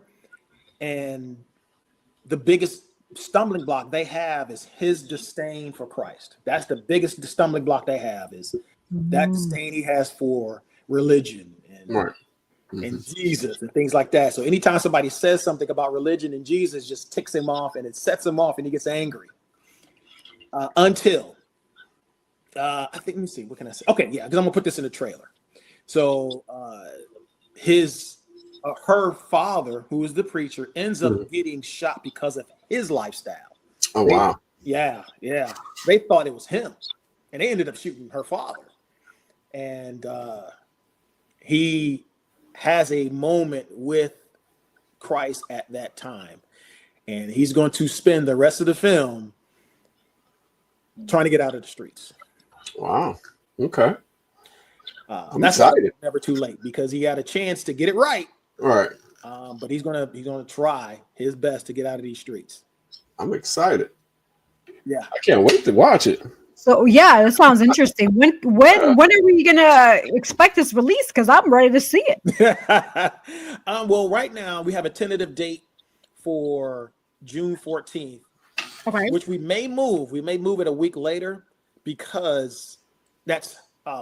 And the biggest stumbling block they have is his disdain for Christ. That's the biggest stumbling block they have, is that disdain he has for religion and Jesus and things like that. So anytime somebody says something about religion and Jesus, just ticks him off and it sets him off and he gets angry. Until I think, let me see, what can I say? Okay, yeah, because I'm gonna put this in the trailer. So her father, who is the preacher, ends up getting shot because of his lifestyle. Oh, wow. Yeah. They thought it was him, and they ended up shooting her father. And he has a moment with Christ at that time, and he's going to spend the rest of the film trying to get out of the streets. Wow. Okay. I'm that's excited. Never Too Late, because he had a chance to get it right. Right. But he's gonna try his best to get out of these streets. I'm excited. Yeah. I can't wait to watch it. So yeah, that sounds interesting. When are we gonna expect this release? Because I'm ready to see it. Well, right now we have a tentative date for June 14th. Okay. Which we may move. We may move it a week later because that's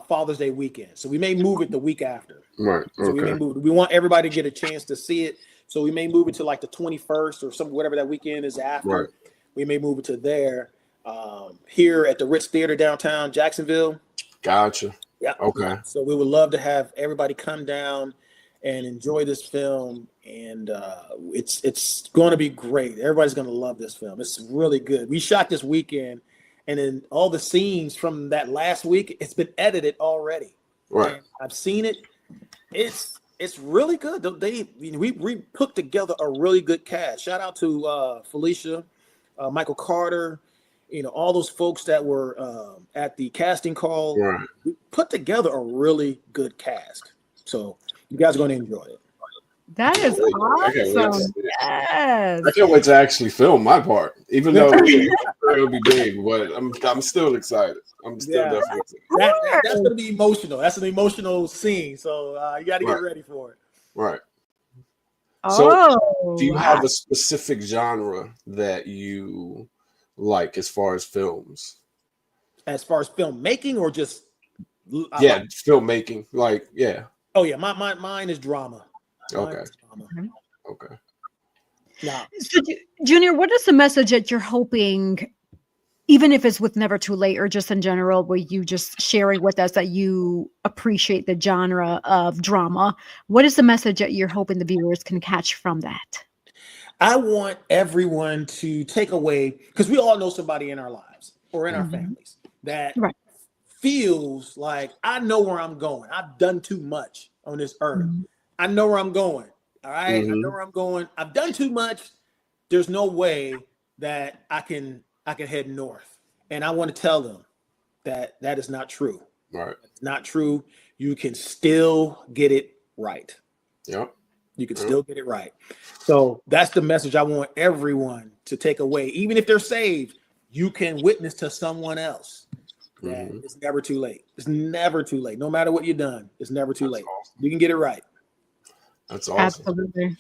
Father's Day weekend. So we may move it the week after. Right. So we may move it. We want everybody to get a chance to see it. So we may move it to like the 21st or whatever that weekend is after. Right. We may move it to there. Here at the Ritz Theater downtown Jacksonville. Gotcha. Yeah. Okay. So we would love to have everybody come down and enjoy this film, and it's going to be great. Everybody's going to love this film. It's really good. We shot this weekend, and then all the scenes from that last week, it's been edited already. Right. And I've seen it. It's really good. We put together a really good cast. Shout out to Felicia, Michael Carter, all those folks that were at the casting call. Right. We put together a really good cast. So you guys are going to enjoy it. That is awesome. Yes. I can't wait to actually film my part, even though it'll be big, but I'm still excited. I'm still definitely excited. That's going to be emotional. That's an emotional scene. So you got to get ready for it. Right. So do you have a specific genre that you like as far as films? As far as filmmaking or just filmmaking. Like, Oh yeah, mine is drama. Okay. Yeah. So, Junior, what is the message that you're hoping, even if it's with Never Too Late or just in general, where you just sharing with us that you appreciate the genre of drama? What is the message that you're hoping the viewers can catch from that? I want everyone to take away, because we all know somebody in our lives or in our families that feels like, I know where I'm going. I've done too much on this earth. I know where I'm going. All right. I know where I'm going. I've done too much. There's no way that I can head north. And I want to tell them that that is not true. Right. It's not true. You can still get it right. Yep. You can still get it right. So that's the message I want everyone to take away. Even if they're saved, you can witness to someone else that it's never too late. It's never too late. No matter what you've done, it's never too late. Awesome. You can get it right. That's awesome. Absolutely.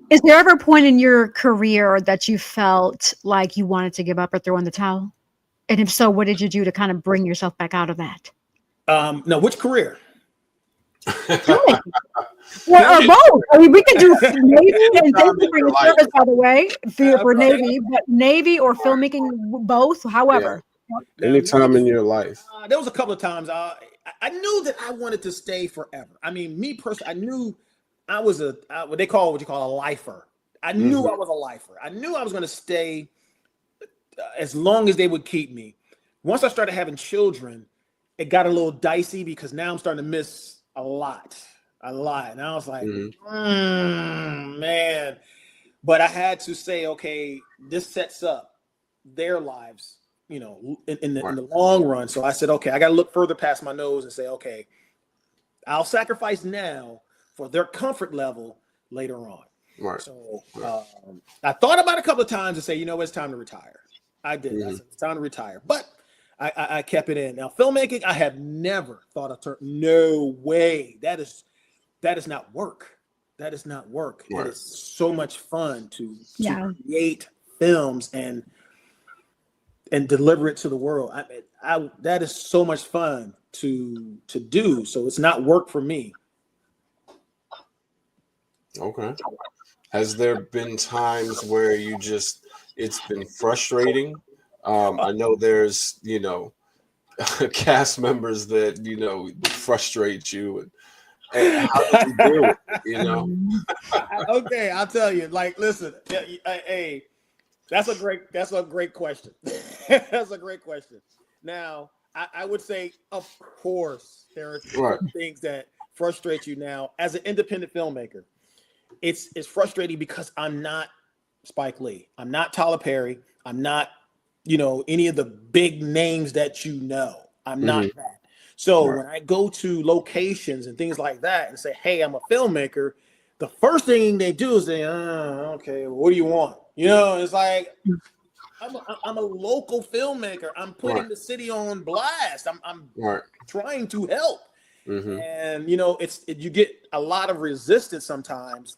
Is there ever a point in your career that you felt like you wanted to give up or throw in the towel? And if so, what did you do to kind of bring yourself back out of that? No, which career? Well, both. I mean, we can do Navy, and thank you for your service, by the way, for Navy, but Navy or filmmaking, both. However, any time in your life. There was a couple of times I knew that I wanted to stay forever. I mean, me personally, I knew I was what you call a lifer. I knew I was a lifer. I knew I was going to stay as long as they would keep me. Once I started having children, it got a little dicey because now I'm starting to miss a lot. And I was like, man. But I had to say, okay, this sets up their lives, in the long run. So I said, okay, I got to look further past my nose and say, okay, I'll sacrifice now for their comfort level later on. Right. So I thought about it a couple of times and say, it's time to retire. I did. I said, it's time to retire. But I kept it in. Now, filmmaking, I have never thought of no way. That is not work. That is not work. Right. It is so much fun to create films and deliver it to the world. That is so much fun to do. So it's not work for me. Okay. Has there been times where it's been frustrating? I know there's, cast members that, frustrate you and how do you deal with it, Okay, I'll tell you. Like, listen, hey, that's a great question. That's a great question. Now, I would say, of course, there are things that frustrate you. Now, as an independent filmmaker, it's frustrating because I'm not Spike Lee. I'm not Tyler Perry. I'm not, any of the big names that I'm not that. So when I go to locations and things like that and say, hey, I'm a filmmaker, the first thing they do is say, okay, what do you want? It's like, I'm a local filmmaker. I'm putting the city on blast. I'm trying to help. And, you get a lot of resistance sometimes,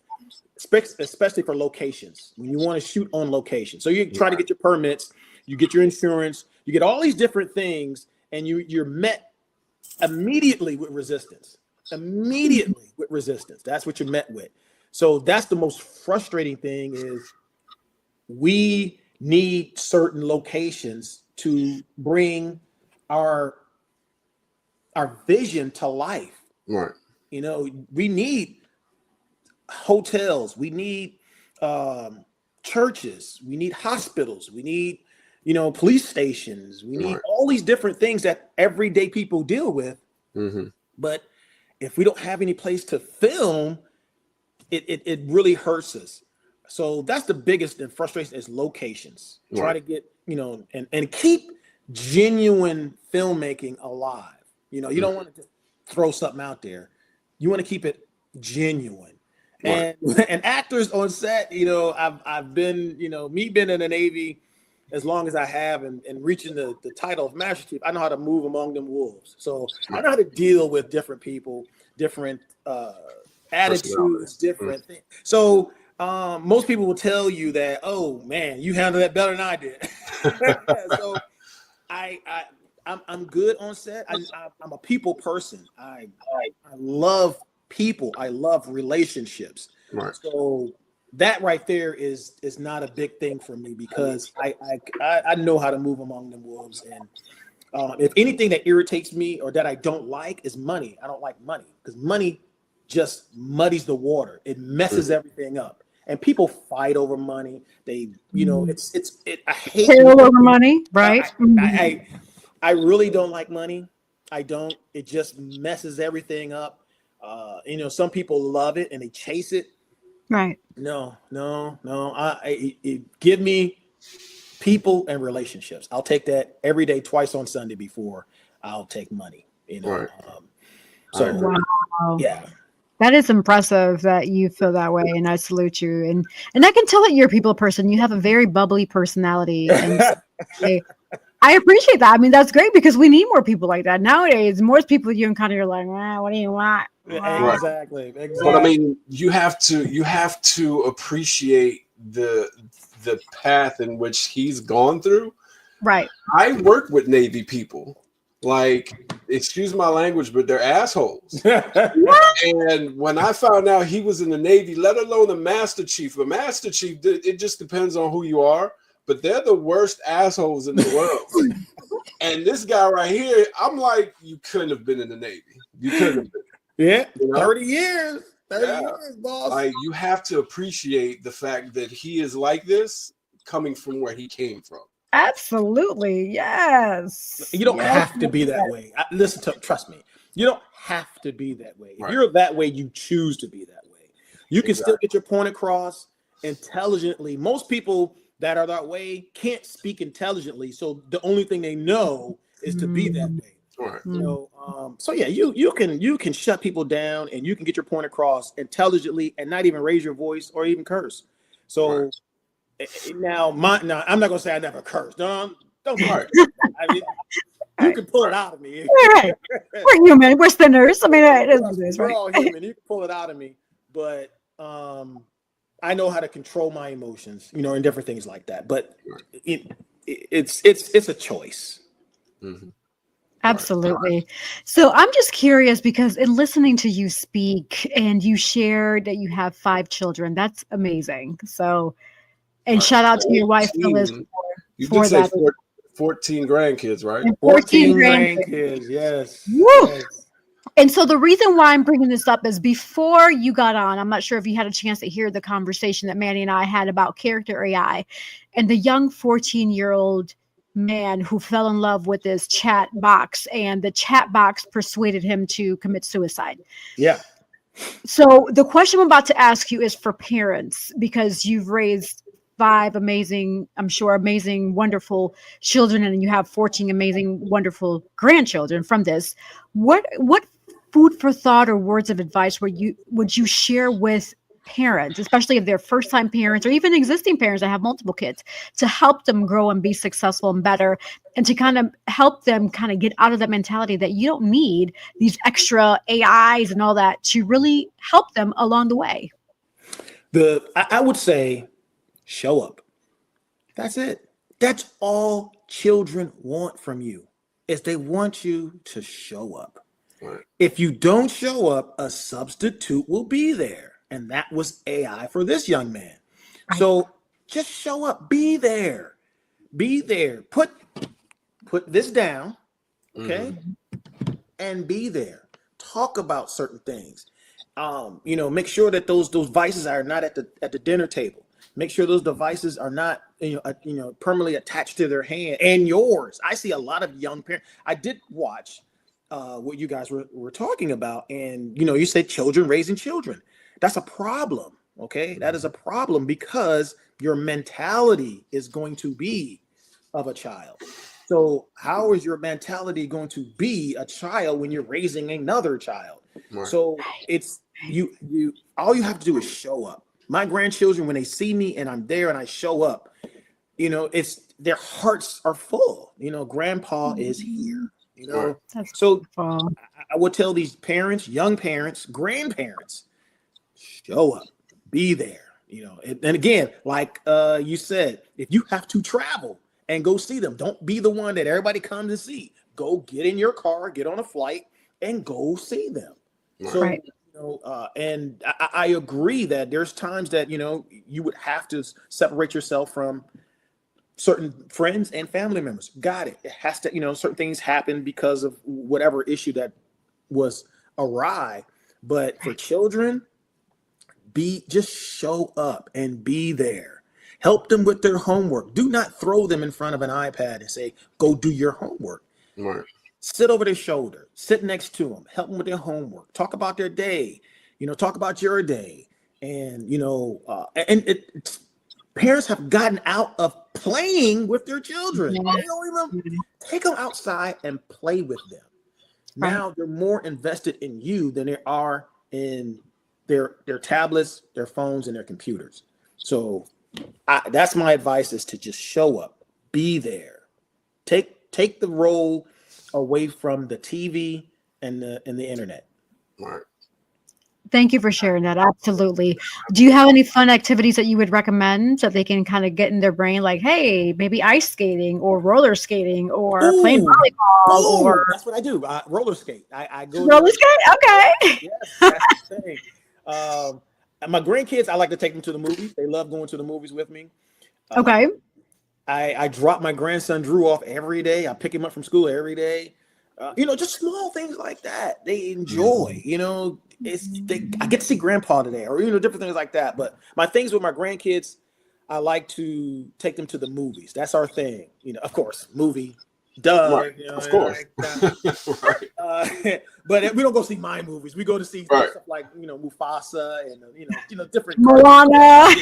especially for locations, when you want to shoot on location. So you try to get your permits, you get your insurance, you get all these different things, and you're met immediately with resistance. That's what you're met with. So that's the most frustrating thing is we need certain locations to bring our vision to life. Right. We need hotels, we need churches, we need hospitals, we need police stations, we need all these different things that everyday people deal with. But if we don't have any place to film, it really hurts us. So that's the biggest frustration is locations. Right. Try to get, and keep genuine filmmaking alive. You don't want to just throw something out there. You want to keep it genuine. Right. And actors on set, I've been, me being in the Navy as long as I have and reaching the title of Master Chief, I know how to move among them wolves. So I know how to deal with different people, different attitudes, different things. So most people will tell you that, oh man, you handled that better than I did. So I'm good on set. I'm a people person. I love people. I love relationships. Right. So that right there is not a big thing for me because I know how to move among them wolves. And if anything that irritates me or that I don't like is money. I don't like money because money just muddies the water. It messes everything up. And people fight over money. They, I hate over money, right? I really don't like money. I don't. It just messes everything up. Some people love it and they chase it. Right. No. Give me people and relationships. I'll take that every day, twice on Sunday before I'll take money. Right. Wow. Yeah. That is impressive that you feel that way, and I salute you. And I can tell that you're a people person. You have a very bubbly personality, and I appreciate that. I mean, that's great because we need more people like that nowadays. More people you encounter, you're like, what do you want? Right. Exactly. But I mean, you have to appreciate the path in which he's gone through. Right. I work with Navy people. Like, excuse my language, but they're assholes. And when I found out he was in the Navy, let alone a Master Chief, it just depends on who you are, but they're the worst assholes in the world. And this guy right here, I'm like, you couldn't have been in the Navy. You couldn't have been. Yeah, 30 years. 30 Yeah. years, boss. Like, you have to appreciate the fact that he is like this coming from where he came from. Absolutely. Yes. You don't have to be that way. Trust me. You don't have to be that way. If you're that way, you choose to be that way. You can still get your point across intelligently. Most people that are that way can't speak intelligently. So the only thing they know is to be that way. Right. So yeah, you can shut people down and you can get your point across intelligently and not even raise your voice or even curse. So now I'm not gonna say I never cursed. Don't be right. I mean, you can pull it out of me. Right. We're human. We're sinners. I mean, we're all human. You can pull it out of me, but I know how to control my emotions, and different things like that. But it's a choice. Mm-hmm. Absolutely. So I'm just curious because in listening to you speak and you shared that you have 5 children, that's amazing. So, and shout out to your wife, Phyllis, for that. 14 grandkids, right? And 14 grandkids. Yes. Yes. And so the reason why I'm bringing this up is before you got on, I'm not sure if you had a chance to hear the conversation that Manny and I had about character AI and the young 14-year-old man who fell in love with this chat box, and the chat box persuaded him to commit suicide. Yeah. So the question I'm about to ask you is for parents, because you've raised 5 amazing, I'm sure, amazing, wonderful children, and you have 14 amazing, wonderful grandchildren from this. What food for thought or words of advice would you share with parents, especially if they're first-time parents or even existing parents that have multiple kids, to help them grow and be successful and better, and to kind of help them kind of get out of that mentality that you don't need these extra AIs and all that to really help them along the way? I would say show up. That's it. That's all children want from you, is they want you to show up. Right. If you don't show up, a substitute will be there. And that was AI for this young man. Right. So just show up, be there. Be there. Put this down, okay? Mm-hmm. And be there. Talk about certain things. Make sure that those devices are not at the dinner table. Make sure those devices are not permanently attached to their hand and yours. I see a lot of young parents. I did watch what you guys were talking about, and you said children raising children. That's a problem, Okay, that is a problem because your mentality is going to be of a child. So how is your mentality going to be a child when you're raising another child? Right. So it's you all you have to do is show up. My grandchildren, when they see me and I'm there and I show up, it's their hearts are full. Grandpa is here. That's So beautiful. I would tell these parents, young parents, grandparents, show up, be there. And again, like you said, if you have to travel and go see them, don't be the one that everybody comes to see. Go get in your car, get on a flight, and go see them. Right. So, and I agree that there's times that you would have to separate yourself from certain friends and family members. Got it. It has to, certain things happen because of whatever issue that was awry. But for children, just show up and be there. Help them with their homework. Do not throw them in front of an iPad and say, go do your homework. Right. Sit over their shoulder, sit next to them, help them with their homework, talk about their day, talk about your day. And, parents have gotten out of playing with their children. Yeah. They don't even take them outside and play with them. Right. Now they're more invested in you than they are in their tablets, their phones, and their computers. So that's my advice, is to just show up, be there, take the role away from the TV and the internet. Right. Thank you for sharing that. Absolutely. Do you have any fun activities that you would recommend that they can kind of get in their brain? Like, hey, maybe ice skating or roller skating or playing volleyball. Or That's what I do. Roller skate. I go roller skate. Okay. Yes, that's the thing. My grandkids, I like to take them to the movies. They love going to the movies with me. Okay. I drop my grandson Drew off every day. I pick him up from school every day. Just small things like that. They enjoy. I get to see Grandpa today, or different things like that. But my things with my grandkids, I like to take them to the movies. That's our thing. Of course, movie. Duh. Right. Of course. Right. But we don't go see my movies. We go to see stuff like Mufasa and different Moana.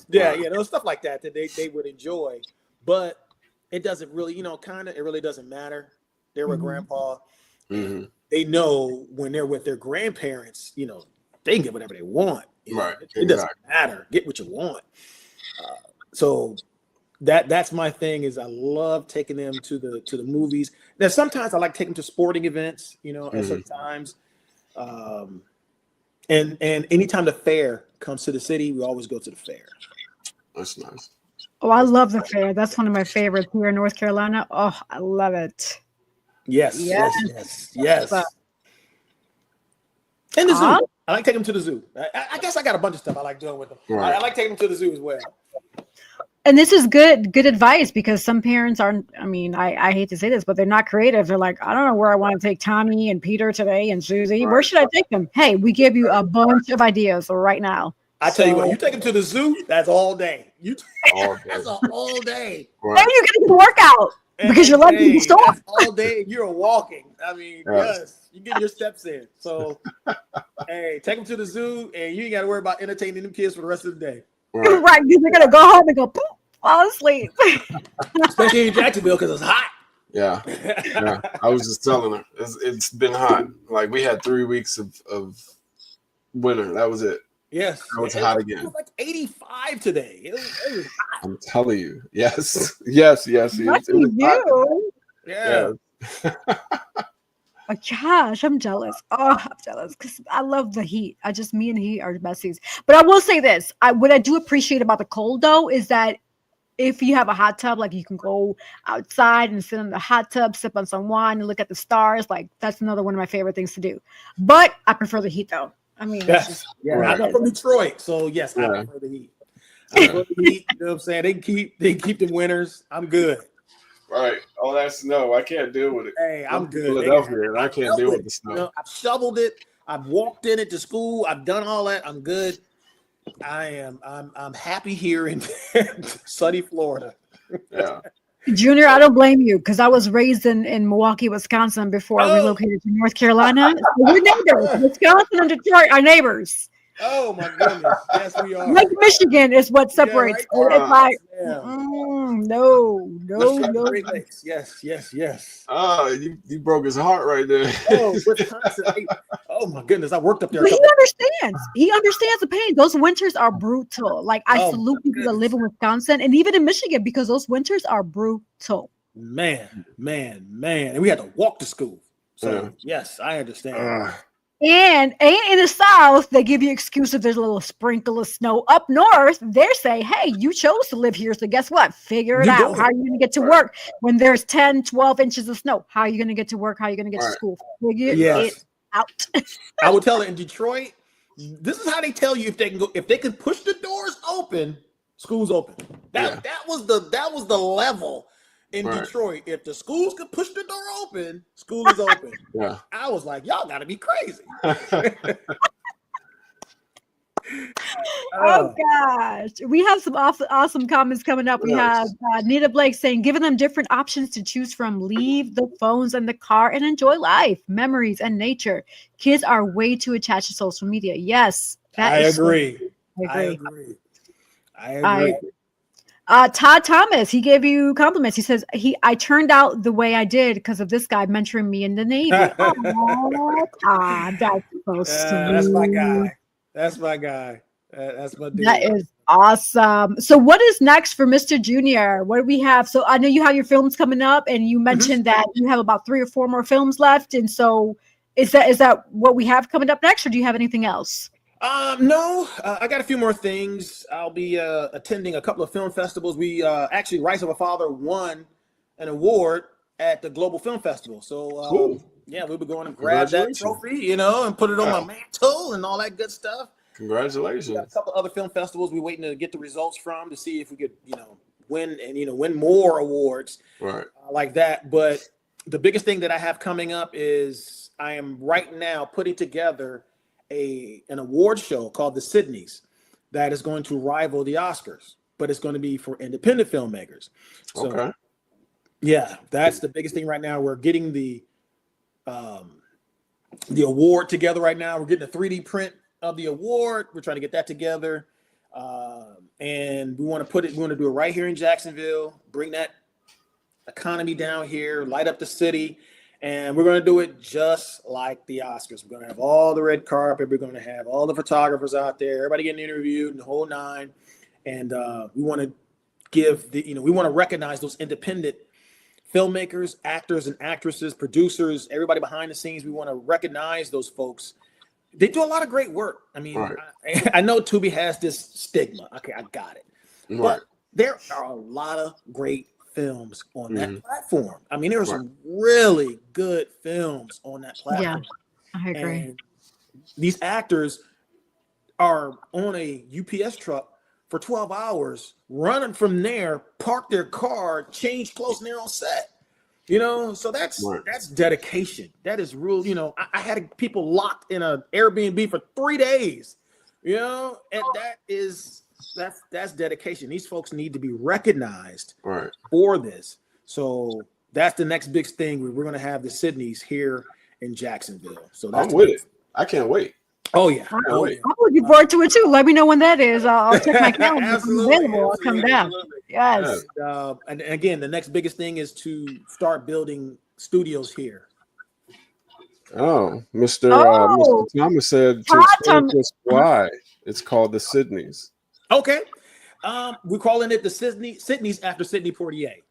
Yeah, those stuff like that they would enjoy. But it doesn't really, it really doesn't matter. They're with Grandpa. Mm-hmm. They know when they're with their grandparents, they can get whatever they want. Right. It doesn't matter. Get what you want. So that's my thing, is I love taking them to the movies. Now sometimes I like taking them to sporting events, at certain times. And anytime the fair comes to the city, we always go to the fair. That's nice. Oh, I love the fair. That's one of my favorites here in North Carolina. Oh, I love it. Yes. And the zoo. I like taking them to the zoo. I guess I got a bunch of stuff I like doing with them. Right. I like taking them to the zoo as well. And this is good advice, because some parents aren't, I hate to say this, but they're not creative. They're like, I don't know where I want to take Tommy and Peter today and Susie. Where should I take them? Hey, we give you a bunch of ideas right now. I tell you what, you take them to the zoo, that's all day. That's all day. Right. Then you get a workout because you're letting people stop. That's all day and you're walking. Yes, you get your steps in. So, hey, take them to the zoo and you ain't got to worry about entertaining them kids for the rest of the day. Right, because they're going to go home and go, poof, fall asleep. Especially in Jacksonville because it's hot. Yeah. I was just telling her, it's been hot. Like, we had 3 weeks of winter. That was it. Yes. Now it's hot again. It was like 85 today. It was hot. I'm telling you. Yes. It was hot. Yeah. Oh, gosh, I'm jealous. Oh, I'm jealous because I love the heat. Me and heat are besties. But I will say this. What I do appreciate about the cold, though, is that if you have a hot tub, like you can go outside and sit in the hot tub, sip on some wine and look at the stars. Like, that's another one of my favorite things to do. But I prefer the heat, though. Yes. I'm from Detroit, so yes, I prefer the heat. You know what I'm saying? They keep the winters. I'm good. Right. Oh, that's snow. I can't deal with it. Hey, I'm good. Philadelphia, and I can't deal with the snow. I've shoveled it. I've walked in it to school. I've done all that. I'm good. I'm happy here in sunny Florida. Yeah. Junior, I don't blame you, because I was raised in Milwaukee, Wisconsin before I relocated to North Carolina. So we're neighbors. Wisconsin and Detroit are neighbors. Oh my goodness. Yes, we are. Lake Michigan is what separates. Yeah, right. It's like, Yeah. no. Great Lakes. Yes. You broke his heart right there. Oh, Wisconsin. Oh my goodness. I worked up there. But he understands. He understands the pain. Those winters are brutal. Like I salute people that live in Wisconsin and even in Michigan because those winters are brutal. Man. And we had to walk to school. So yes, I understand. And in the South, they give you excuse if there's a little sprinkle of snow. Up north, they say, hey, you chose to live here. So guess what? Figure it out. How are you going to get to work when there's 10, 12 inches of snow? How are you going to get to work? How are you going to get to school? Figure it out. I would tell it in Detroit, this is how they tell you if they can push the doors open, school's open. That was the level. In Detroit, if the schools could push the door open, school is open. I was like, y'all got to be crazy. Oh gosh, we have some awesome comments coming up. We have Nita Blake saying, giving them different options to choose from. Leave the phones and the car and enjoy life, memories, and nature. Kids are way too attached to social media. Yes, I agree. Todd Thomas, he gave you compliments. He says, I turned out the way I did because of this guy mentoring me in the Navy. Oh, Todd, that's so sweet. That's my guy. That's my dude. That is awesome. So what is next for Mr. Junior? What do we have? So I know you have your films coming up and you mentioned that you have about 3 or 4 more films left. And so is that what we have coming up next or do you have anything else? No, I got a few more things. I'll be attending a couple of film festivals. We actually, Rice of a Father won an award at the Global Film Festival. So cool. Yeah, we'll be going to grab that trophy, and put it on my mantle and all that good stuff. Congratulations. We got a couple other film festivals we're waiting to get the results from to see if we could, win and win more awards like that. But the biggest thing that I have coming up is I am right now putting together an award show called the Sydneys that is going to rival the Oscars, but it's going to be for independent filmmakers. So, yeah, that's the biggest thing right now. We're getting the award together right now. We're getting a 3D print of the award. We're trying to get that together, and we want to do it right here in Jacksonville. Bring that economy down here, light up the city. And we're going to do it just like the Oscars. We're going to have all the red carpet. We're going to have all the photographers out there, everybody getting interviewed and the whole nine. And we want to we want to recognize those independent filmmakers, actors and actresses, producers, everybody behind the scenes. We want to recognize those folks. They do a lot of great work. I mean, I know Tubi has this stigma. Okay, I got it. But there are a lot of great films on that platform. I mean, there are some really good films on that platform. Yeah, I agree. And these actors are on a UPS truck for 12 hours, running from there, park their car, change clothes, and they're on set. So that's dedication. That is real. I had people locked in an Airbnb for 3 days. And that's dedication. These folks need to be recognized for this. So that's the next big thing. We're going to have the Sydneys here in Jacksonville. So that's I'm with it. I can't wait. Oh yeah. I'm looking forward to it too. Let me know when that is. I'll check my calendar. If I'm available, I'll come down. Yes. And again, the next biggest thing is to start building studios here. Oh, Mr. Thomas said to explain just why it's called the Sydneys. Okay. We're calling it the Sydneys after Sidney Poitier.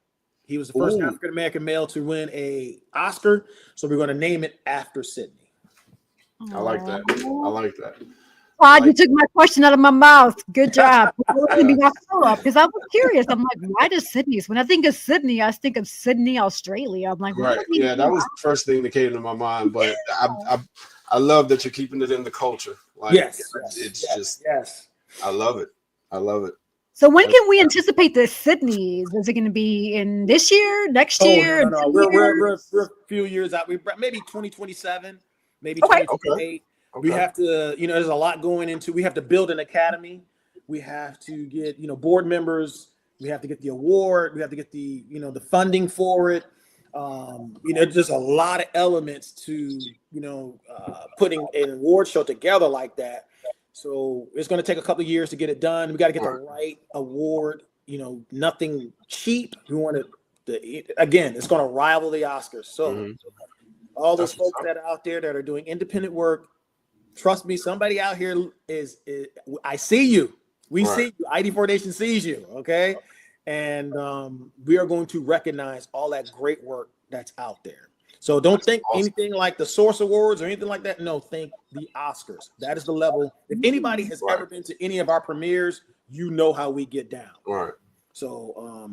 He was the first African American male to win an Oscar, so we're going to name it after Sydney. I like that. Todd, you took my question out of my mouth. Good job. Because I was curious. I'm like, why does Sydney's? When I think of Sydney, I think of Sydney, Australia. I'm like, yeah, that was the first thing that came to my mind. But I love that you're keeping it in the culture. Like, I love it. So when can we anticipate the Sydneys? Is it going to be in this year, next year? No. We're a few years out. Maybe 2027. Maybe 2028. We have to, there's a lot going into. We have to build an academy. We have to get, board members. We have to get the award. We have to get the, the funding for it. There's a lot of elements to, putting an award show together like that. So it's going to take a couple of years to get it done. We got to get the right award. Nothing cheap. We want to. Again, it's going to rival the Oscars. So all those folks that are out there that are doing independent work, trust me, somebody out here is I see you. We see you. ID4 Nation sees you. Okay. And we are going to recognize all that great work that's out there. So don't think anything like the Source Awards or anything like that. No, think the Oscars. That is the level. If anybody has ever been to any of our premieres, you know how we get down. Right. So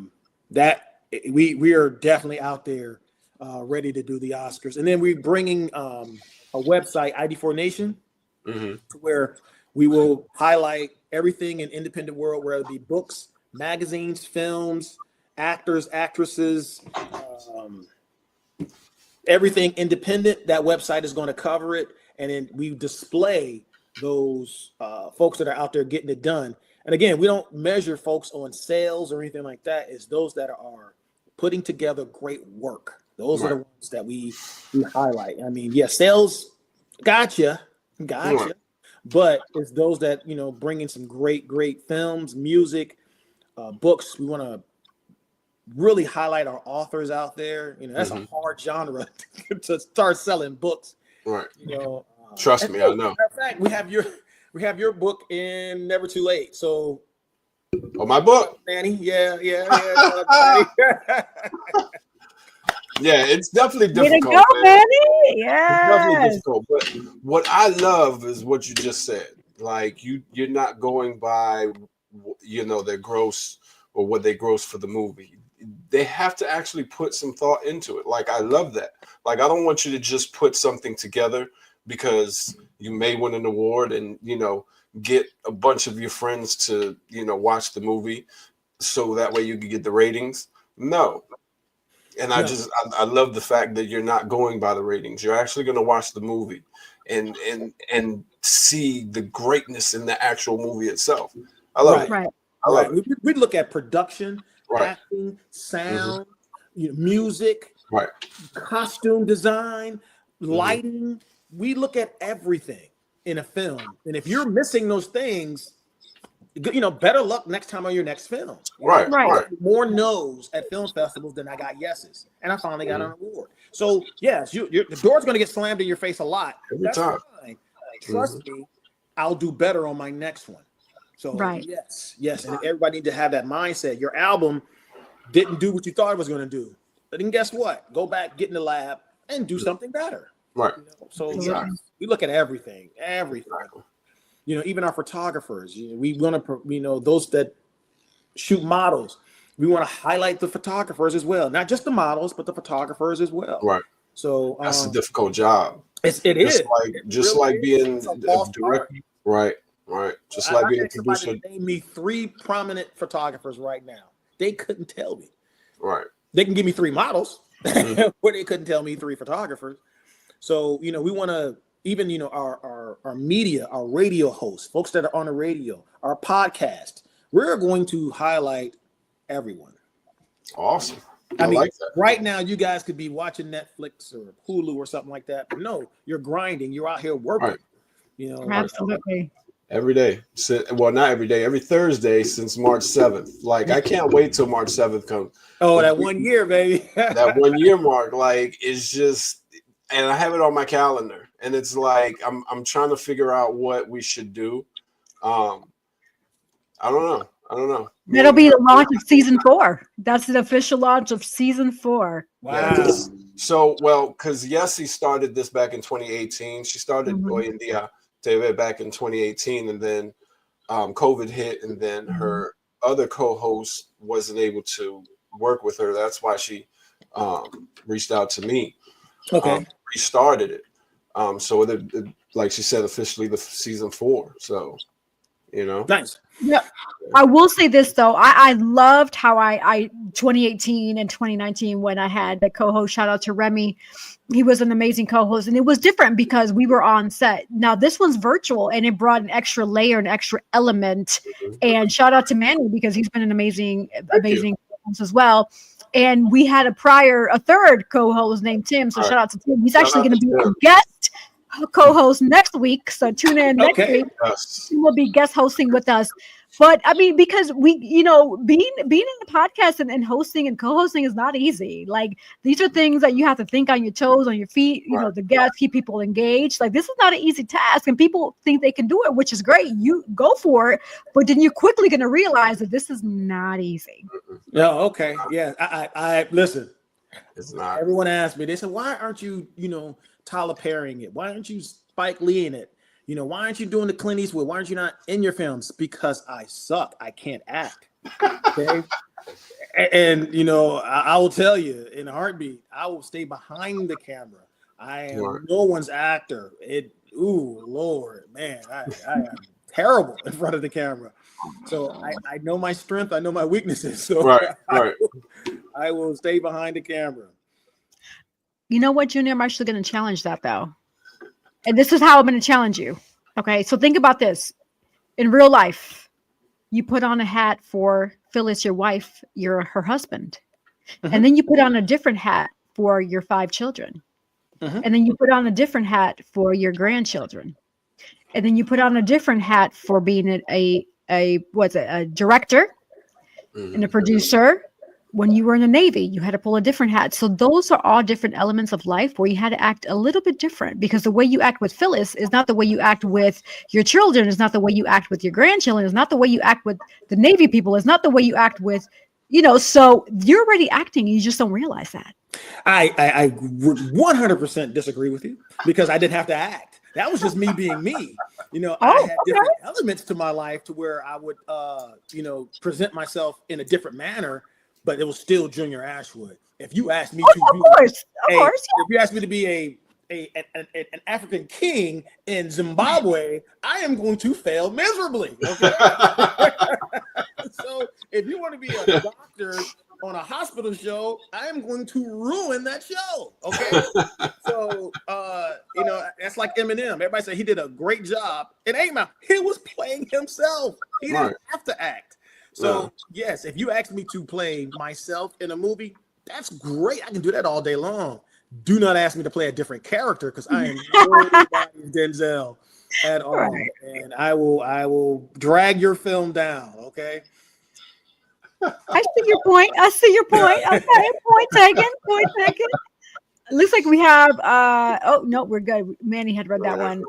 that we are definitely out there ready to do the Oscars. And then we're bringing a website, ID4 Nation, where we will highlight everything in independent world, whether it be books, magazines, films, actors, actresses, everything independent. That website is going to cover it, and then we display those folks that are out there getting it done. And again, we don't measure folks on sales or anything like that. It's those that are putting together great work. Those are the ones that we highlight. I mean, sales, gotcha, but it's those that bring in some great films, music, books. We want to really highlight our authors out there. That's a hard genre to start selling books. Right. Trust me, I know. Matter of fact, we have your book in Never Too Late. So my book. Manny. Yeah. Yeah, it's definitely difficult. Way to go, Manny. Yeah. It's definitely difficult. But what I love is what you just said. Like you're not going by their gross or what they gross for the movie. They have to actually put some thought into it. Like, I love that. Like, I don't want you to just put something together because you may win an award and, get a bunch of your friends to, watch the movie so that way you can get the ratings. No. And I love the fact that you're not going by the ratings. You're actually going to watch the movie and see the greatness in the actual movie itself. I love it. Right. I love it. We look at production, acting, sound, music, costume design, lighting. We look at everything in a film, and if you're missing those things, better luck next time on your next film. Right. More no's at film festivals than I got yeses, and I finally got an award. So yes, the door's going to get slammed in your face a lot. That's fine. Trust me, I'll do better on my next one. So yes, and everybody need to have that mindset. Your album didn't do what you thought it was going to do, but then guess what? Go back, get in the lab, and do something better. Right. So we look at everything. Even our photographers. We want to, those that shoot models. We want to highlight the photographers as well, not just the models, but the photographers as well. Right. So that's a difficult job. It is like being a director. Right. Just like being a producer. Name me 3 prominent photographers right now. They couldn't tell me. Right. They can give me 3 models, but they couldn't tell me 3 photographers. So, we want to even, our media, our radio hosts, folks that are on the radio, our podcast, we're going to highlight everyone. Awesome. I mean, like that. Right now, you guys could be watching Netflix or Hulu or something like that. But no, you're grinding. You're out here working. Right. Absolutely. Every day. Well, not every day. Every Thursday since March 7th. Like, I can't wait till March 7th comes. Oh, that 1 year, baby. That 1 year mark. Like, it's just, and I have it on my calendar. And it's like, I'm trying to figure out what we should do. I don't know. That'll be the launch of season 4. That's the official launch of season 4. Wow. Yeah, so, because Yessie started this back in 2018. She started Hoy En Día TV back in 2018, and then COVID hit, and then her other co-host wasn't able to work with her. That's why she reached out to me. Okay. Restarted it. So like she said, officially the season 4. So, Nice. Yeah. I will say this though. I loved how I 2018 and 2019 when I had the co-host, shout out to Remy. He was an amazing co-host, and it was different because we were on set. Now this one's virtual, and it brought an extra layer, an extra element. And shout out to Manny because he's been an amazing co-host as well. And we had a third co-host named Tim. So shout out to Tim. He's actually going to be a guest co-host next week. So tune in next week. Yes. She will be guest hosting with us. But I mean, because we, being in the podcast and hosting and co-hosting is not easy. Like, these are things that you have to think on your toes, on your feet, Right. the guests, keep people engaged. Like, this is not an easy task, and people think they can do it, which is great. You go for it, but then you're quickly going to realize that this is not easy. Yeah. Okay. Yeah. I listen. It's not. Everyone asked me, they said, why aren't you, Tyler Perrying it? Why aren't you Spike Lee in it? Why aren't you doing the Clint Eastwood? Why aren't you not in your films? Because I suck. I can't act. Okay. And I will tell you in a heartbeat, I will stay behind the camera. I am no one's actor. Lord, man, I am terrible in front of the camera. So I know my strength. I know my weaknesses. So right. I will stay behind the camera. You know what, Junior? I'm actually going to challenge that, though. And this is how I'm going to challenge you. Okay, so think about this. In real life, you put on a hat for Phyllis, your wife, her husband. Mm-hmm. And then you put on a different hat for your 5 children. Mm-hmm. And then you put on a different hat for your grandchildren. And then you put on a different hat for being a director and a producer. When you were in the Navy, you had to pull a different hat. So those are all different elements of life where you had to act a little bit different, because the way you act with Phyllis is not the way you act with your children. It's not the way you act with your grandchildren. It's not the way you act with the Navy people. It's not the way you act with, so you're already acting. You just don't realize that. I 100% disagree with you, because I didn't have to act. That was just me being me. I had different elements to my life to where I would, present myself in a different manner. But it was still Junior Ashwood. If you asked me if you asked me to be an African king in Zimbabwe, I am going to fail miserably. Okay. So if you want to be a doctor on a hospital show, I am going to ruin that show. Okay. So that's like Eminem. Everybody said he did a great job. It ain't he was playing himself. He didn't have to act. So, yes, if you ask me to play myself in a movie, that's great. I can do that all day long. Do not ask me to play a different character, because I am nobody's Denzel at all. Right. And I will drag your film down, okay? I see your point. Okay, point taken. Looks like we have, we're good. Manny had read that one.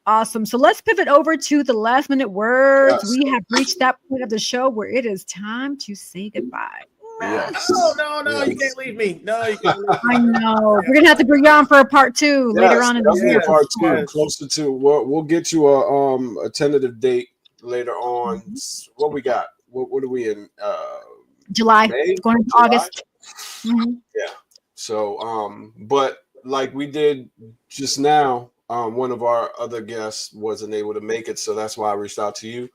Awesome. So let's pivot over to the last minute words. Yes. We have reached that point of the show where it is time to say goodbye. Yes. No, yes. You can't leave me. No, you can't leave me. I know. We're gonna have to bring you on for a part 2 later on in the year. Part 2, closer to. We'll get you a tentative date later on. Mm-hmm. What we got? What are we in? July. May? Going into August. Mm-hmm. Yeah. So, but like we did just now. One of our other guests wasn't able to make it, so that's why I reached out to you.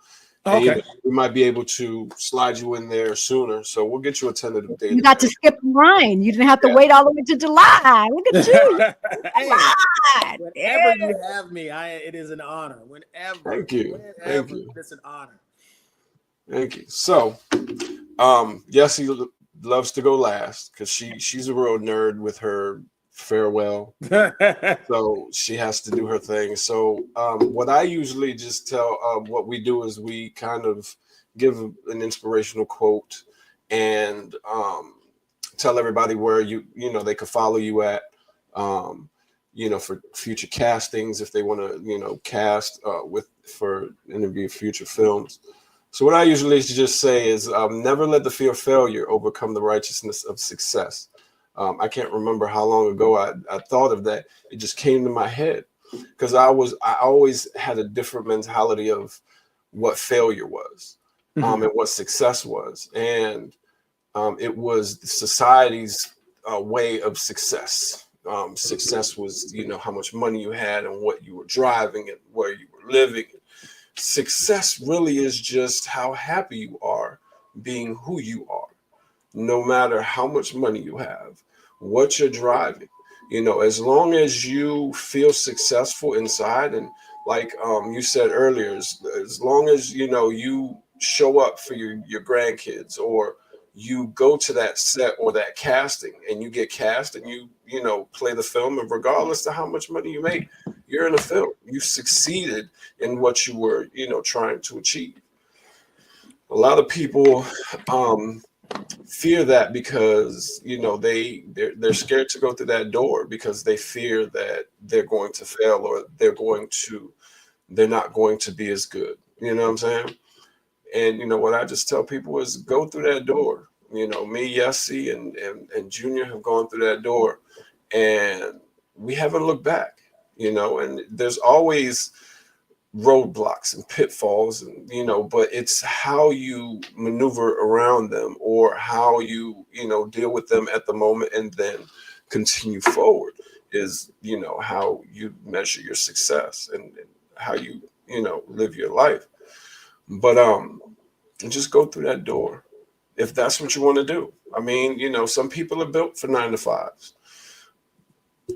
Okay. We might be able to slide you in there sooner, so we'll get you a tentative date. You got to skip the line. You didn't have to wait all the way to July. Look at you. Whenever you have me, it is an honor. Whenever. Thank you. Thank you. It's an honor. Thank you. So, Yessie loves to go last because she's a real nerd with her farewell. So she has to do her thing. So what I usually just tell, what we do is we kind of give an inspirational quote and tell everybody where they could follow you at, for future castings if they want to cast for interview future films. So what I usually just say is never let the fear of failure overcome the righteousness of success. I can't remember how long ago I thought of that. It just came to my head because I always had a different mentality of what failure was, and what success was. And it was society's way of success. Success was, how much money you had and what you were driving and where you were living. Success really is just how happy you are being who you are, no matter how much money you have, what you're driving, as long as you feel successful inside. And like you said earlier, as long as, you show up for your grandkids, or you go to that set or that casting and you get cast and you play the film, and regardless of how much money you make, you're in a film. You succeeded in what you were, trying to achieve. A lot of people fear that because they're scared to go through that door because they fear that they're going to fail or they're not going to be as good. You know what I'm saying? And what I just tell people is go through that door. Me, Yessie, and Junior have gone through that door, and we haven't looked back. And there's always roadblocks and pitfalls, and but it's how you maneuver around them or how you deal with them at the moment and then continue forward is how you measure your success and how you live your life. But just go through that door if that's what you want to do. I mean, some people are built for 9 to 5s.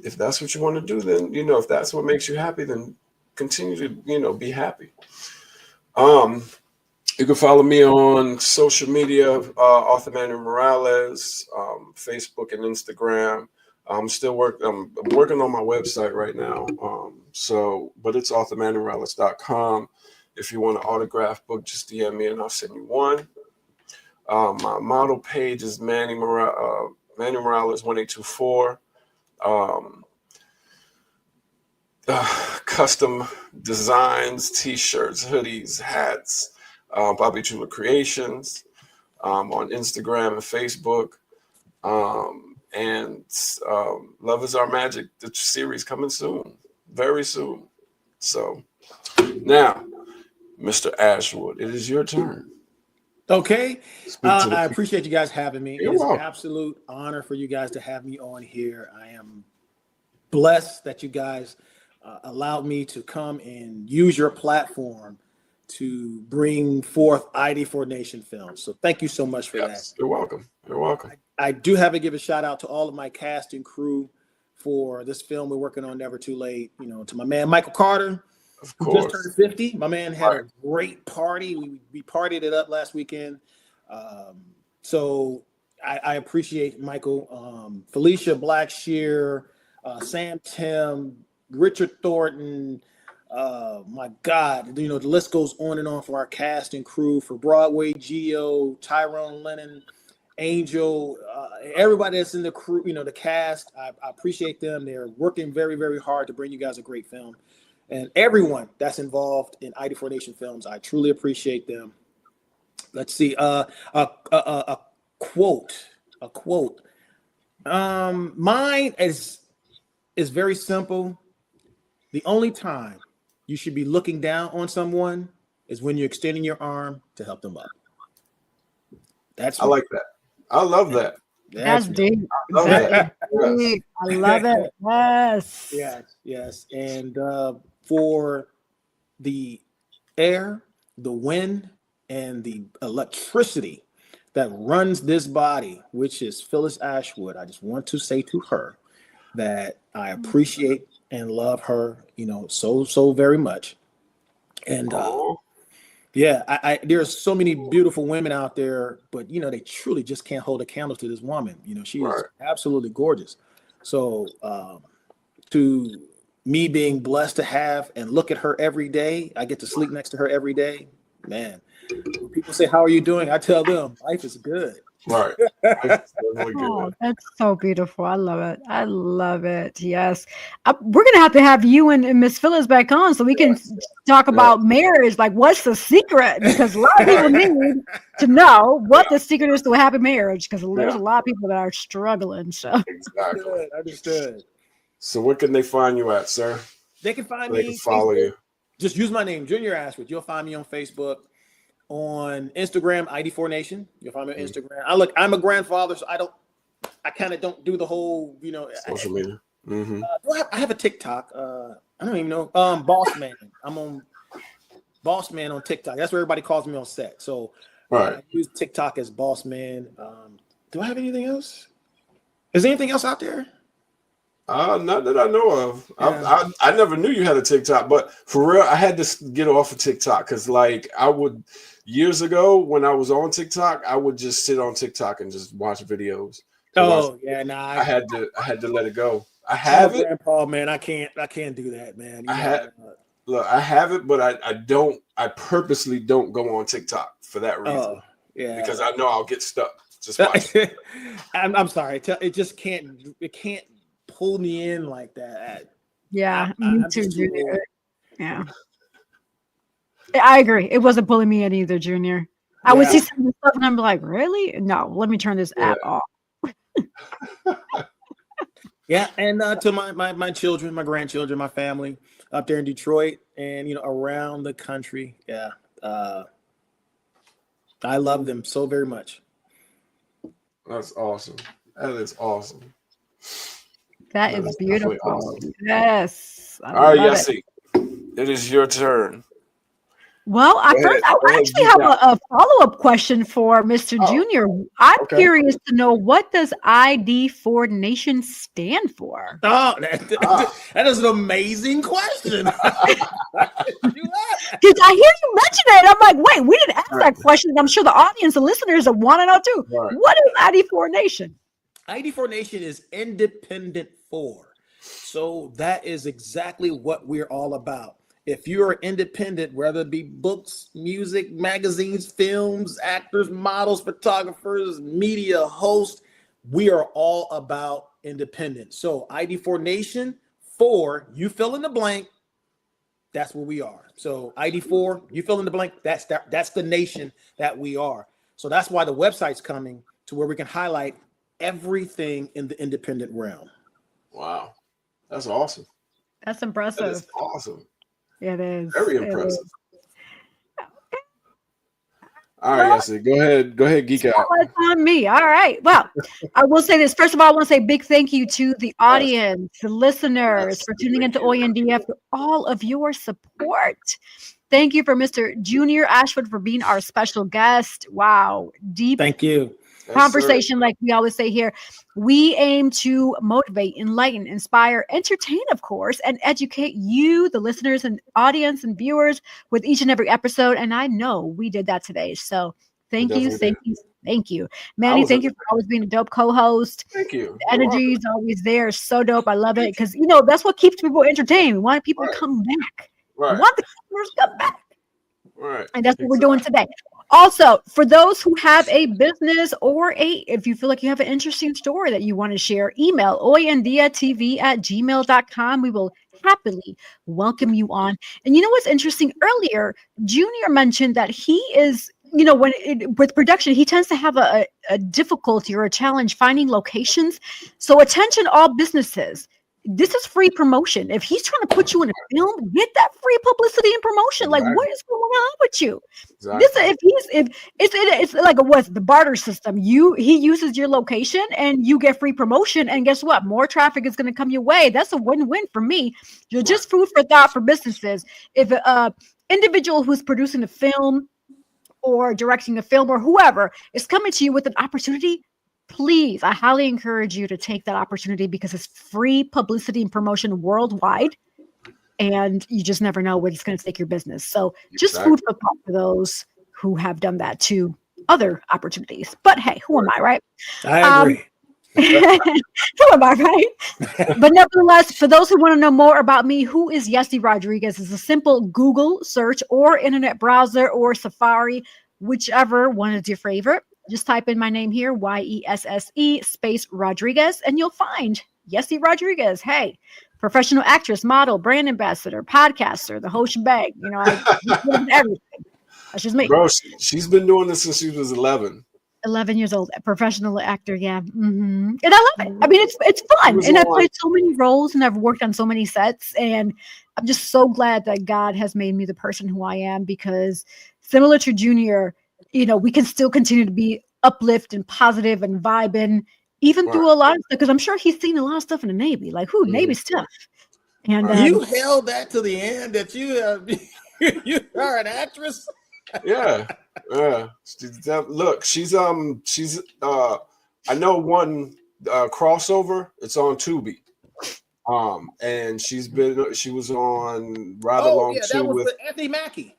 If that's what you want to do, then if that's what makes you happy, then continue to be happy. You can follow me on social media, Arthur Manuel Morales, Facebook and Instagram. I'm working on my website right now. But it's arthurmanurales.com. If you want an autograph book, just DM me and I'll send you one. My model page is Manny Morales 1824. Custom designs, t-shirts, hoodies, hats, Bobby Chula Creations, on Instagram and Facebook. And Love Is Our Magic, the series coming soon, very soon. So now, Mr. Ashwood, it is your turn. Okay. I appreciate you guys having me. You're It's an welcome. absolute honor for you guys to have me on here. I am blessed that you guys allowed me to come and use your platform to bring forth ID4 Nation films. So thank you so much for that. You're welcome. You're welcome. I do have to give a shout out to all of my cast and crew for this film we're working on, Never Too Late. To my man Michael Carter, Of who course. just turned 50. My man had a great party. We partied it up last weekend. So I appreciate Michael, Felicia Blackshear, Sam Tim, Richard Thornton. My God, the list goes on and on for our cast and crew, for Broadway, Geo, Tyrone Lennon, Angel, everybody that's in the crew, the cast. I appreciate them. They're working very, very hard to bring you guys a great film. And everyone that's involved in ID4 Nation films, I truly appreciate them. Let's see, a quote. Mine is very simple. The only time you should be looking down on someone is when you're extending your arm to help them up. I like that. I love that. That's deep. I love that. Deep. I love it. Yes. Yes. And for the air, the wind, and the electricity that runs this body, which is Phyllis Ashwood, I just want to say to her that I appreciate and love her, so very much. And there's so many beautiful women out there, but they truly just can't hold a candle to this woman. She is absolutely gorgeous. So to me being blessed to have and look at her every day, I get to sleep next to her every day, man. When people say, "How are you doing?" I tell them, "Life is good." Right. Oh, that's so beautiful. I love it. I love it. Yes. We're going to have you and Miss Phyllis back on so we can talk about marriage. Like, what's the secret? Because a lot of people need to know what the secret is to a happy marriage, because there's a lot of people that are struggling. So Exactly. Understood. So where can they find you at, sir? They can find They me. can follow you. Just use my name, Junior Ashwood. You'll find me on Facebook. On Instagram, ID4 Nation. You'll find me on Instagram. I'm a grandfather, so I kind of don't do the whole, Social media. Mm-hmm. I have a TikTok. I don't even know. Boss Man. I'm on Boss Man on TikTok. That's where everybody calls me on set. So I use TikTok as Boss Man. Do I have anything else? Is there anything else out there? Not that I know of. Yeah. I never knew you had a TikTok, but for real, I had to get off of TikTok because, years ago when I was on TikTok, I would just sit on TikTok and just watch videos. I had to let it go. I have it. Grandpa, man, I can't do that, man. Look, I have it, but I don't. I purposely don't go on TikTok for that reason. Oh, yeah. Because I know I'll get stuck. Just watch. I'm sorry. It just can't. It can't pull me in like that. Yeah, me too, Junior. Yeah, I agree. It wasn't pulling me in either, Junior. I would see some stuff and I'm like, really? No, let me turn this app off. Yeah, and to my children, my grandchildren, my family up there in Detroit and around the country. Yeah, I love them so very much. That's awesome. That is awesome. That is beautiful. Awesome. Yes. All right, Yessie, it is your turn. Well, I actually have a follow-up question for Mr. Junior. I'm curious to know, what does ID4 Nation stand for? Oh, that is an amazing question. Because I hear you mention it, I'm like, wait, we didn't ask that question. I'm sure the audience, the listeners, want to know too. Right. What is ID4 Nation? ID4 Nation is independent for. So that is exactly what we're all about. If you're independent, whether it be books, music, magazines, films, actors, models, photographers, media hosts, we are all about independence. So ID4 Nation, for you fill in the blank, that's where we are. So ID4, you fill in the blank, that's the nation that we are. So that's why the website's coming to where we can highlight everything in the independent realm. Wow. That's awesome. That's impressive. That is awesome. It is. Very impressive. All right, Yessie, go ahead, geek out. It's on me. All right. Well, I will say this. First of all, I want to say a big thank you to the audience, the listeners, for tuning into Hoy En Día, for all of your support. Thank you for Mr. Junior Ashwood for being our special guest. Wow. Deep. Thank you. Conversation, like we always say here. We aim to motivate, enlighten, inspire, entertain, of course, and educate you, the listeners and audience and viewers, with each and every episode. And I know we did that today. So thank you. Manny, thank you for always being a dope co-host. Thank you. The energy is always there. So dope. I love it. Because, that's what keeps people entertained. We want people to come back. Right. We want the customers to come back. Right. And that's what we're doing today. Also, for those who have a business or if you feel like you have an interesting story that you want to share, email hoyendiatv@gmail.com. We will happily welcome you on. And you know what's interesting? Earlier, Junior mentioned that he is, with production, he tends to have a difficulty or a challenge finding locations. So attention, all businesses. This is free promotion. If he's trying to put you in a film, get that free publicity and promotion. Like, what is going on with you? Exactly. It's like what's the barter system? He uses your location and you get free promotion. And guess what? More traffic is going to come your way. That's a win-win for me. You're just food for thought for businesses. If an individual who's producing a film or directing a film or whoever is coming to you with an opportunity, please, I highly encourage you to take that opportunity, because it's free publicity and promotion worldwide, and you just never know where it's going to take your business. So just food for thought for those who have done that to other opportunities. But hey, who am I, right? I agree. Who am I, right? But nevertheless, for those who want to know more about me, who is Yessie Rodriguez? It's a simple Google search or internet browser or Safari, whichever one is your favorite. Just type in my name here, YESSE space Rodriguez, and you'll find Yessie Rodriguez. Hey, professional actress, model, brand ambassador, podcaster, the whole shebang. I everything. That's just me. Bro, she's been doing this since she was 11. 11 years old, a professional actor. Yeah. Mm-hmm. And I love it. I mean, it's fun. And I've played so many roles and I've worked on so many sets. And I'm just so glad that God has made me the person who I am, because similar to Junior, we can still continue to be uplift and positive and vibing, even through a lot of stuff. Because I'm sure he's seen a lot of stuff in the Navy, like Navy stuff. And you held that to the end that you are an actress. Yeah. Look, she's I know one crossover. It's on Tubi. And she was on Ride Along that was with Anthony Mackie.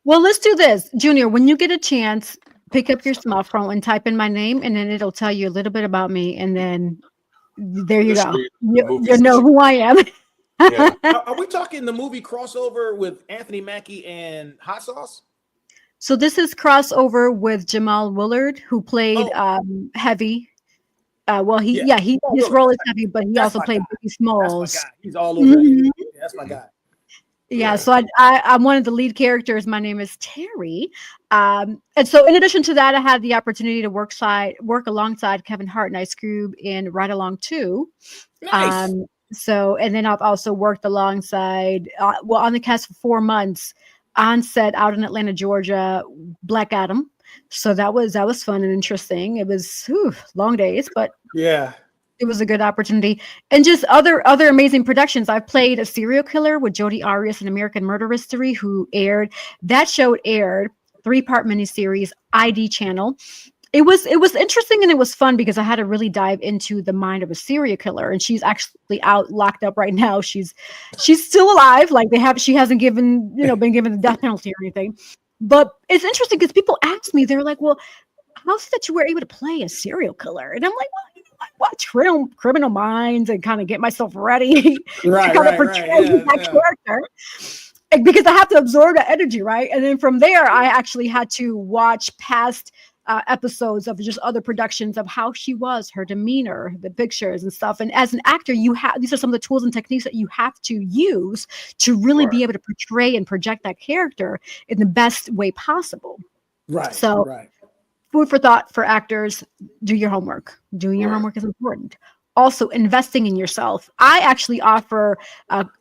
Well, let's do this, Junior. When you get a chance, pick up your smartphone and type in my name, and then it'll tell you a little bit about me, and then There you go. The You know who I am. Yeah. Are we talking the movie crossover with Anthony Mackie and Hot Sauce? So this is crossover with Jamal Willard, who played Heavy. His role is Heavy, but he also played Biggie Smalls. That's my guy. He's all over. Yeah, that's my guy. Yeah, so I'm one of the lead characters. My name is Terry. And so in addition to that, I had the opportunity to work alongside Kevin Hart and Ice Cube in Ride Along 2. Nice. And then I've also worked alongside, on the cast for 4 months on set out in Atlanta, Georgia, Black Adam. So that was fun and interesting. It was long days, but yeah, it was a good opportunity. And just other amazing productions. I've played a serial killer with Jodi Arias in American Murder Mystery, that show aired 3-part miniseries, ID channel. It was interesting and it was fun because I had to really dive into the mind of a serial killer, and she's actually locked up right now. She's still alive. Like she hasn't been given the death penalty or anything. But it's interesting because people ask me, they're like, well, how's it that you were able to play a serial killer? And I'm like, well, I watch Criminal Minds and kind of get myself ready to kind of portray that character. Because I have to absorb that energy, right? And then from there, I actually had to watch past episodes of just other productions of how she was, her demeanor, the pictures and stuff. And as an actor, these are some of the tools and techniques that you have to use to really be able to portray and project that character in the best way possible. Right. So food for thought for actors, do your homework. Doing your homework is important. Also, investing in yourself. I actually offer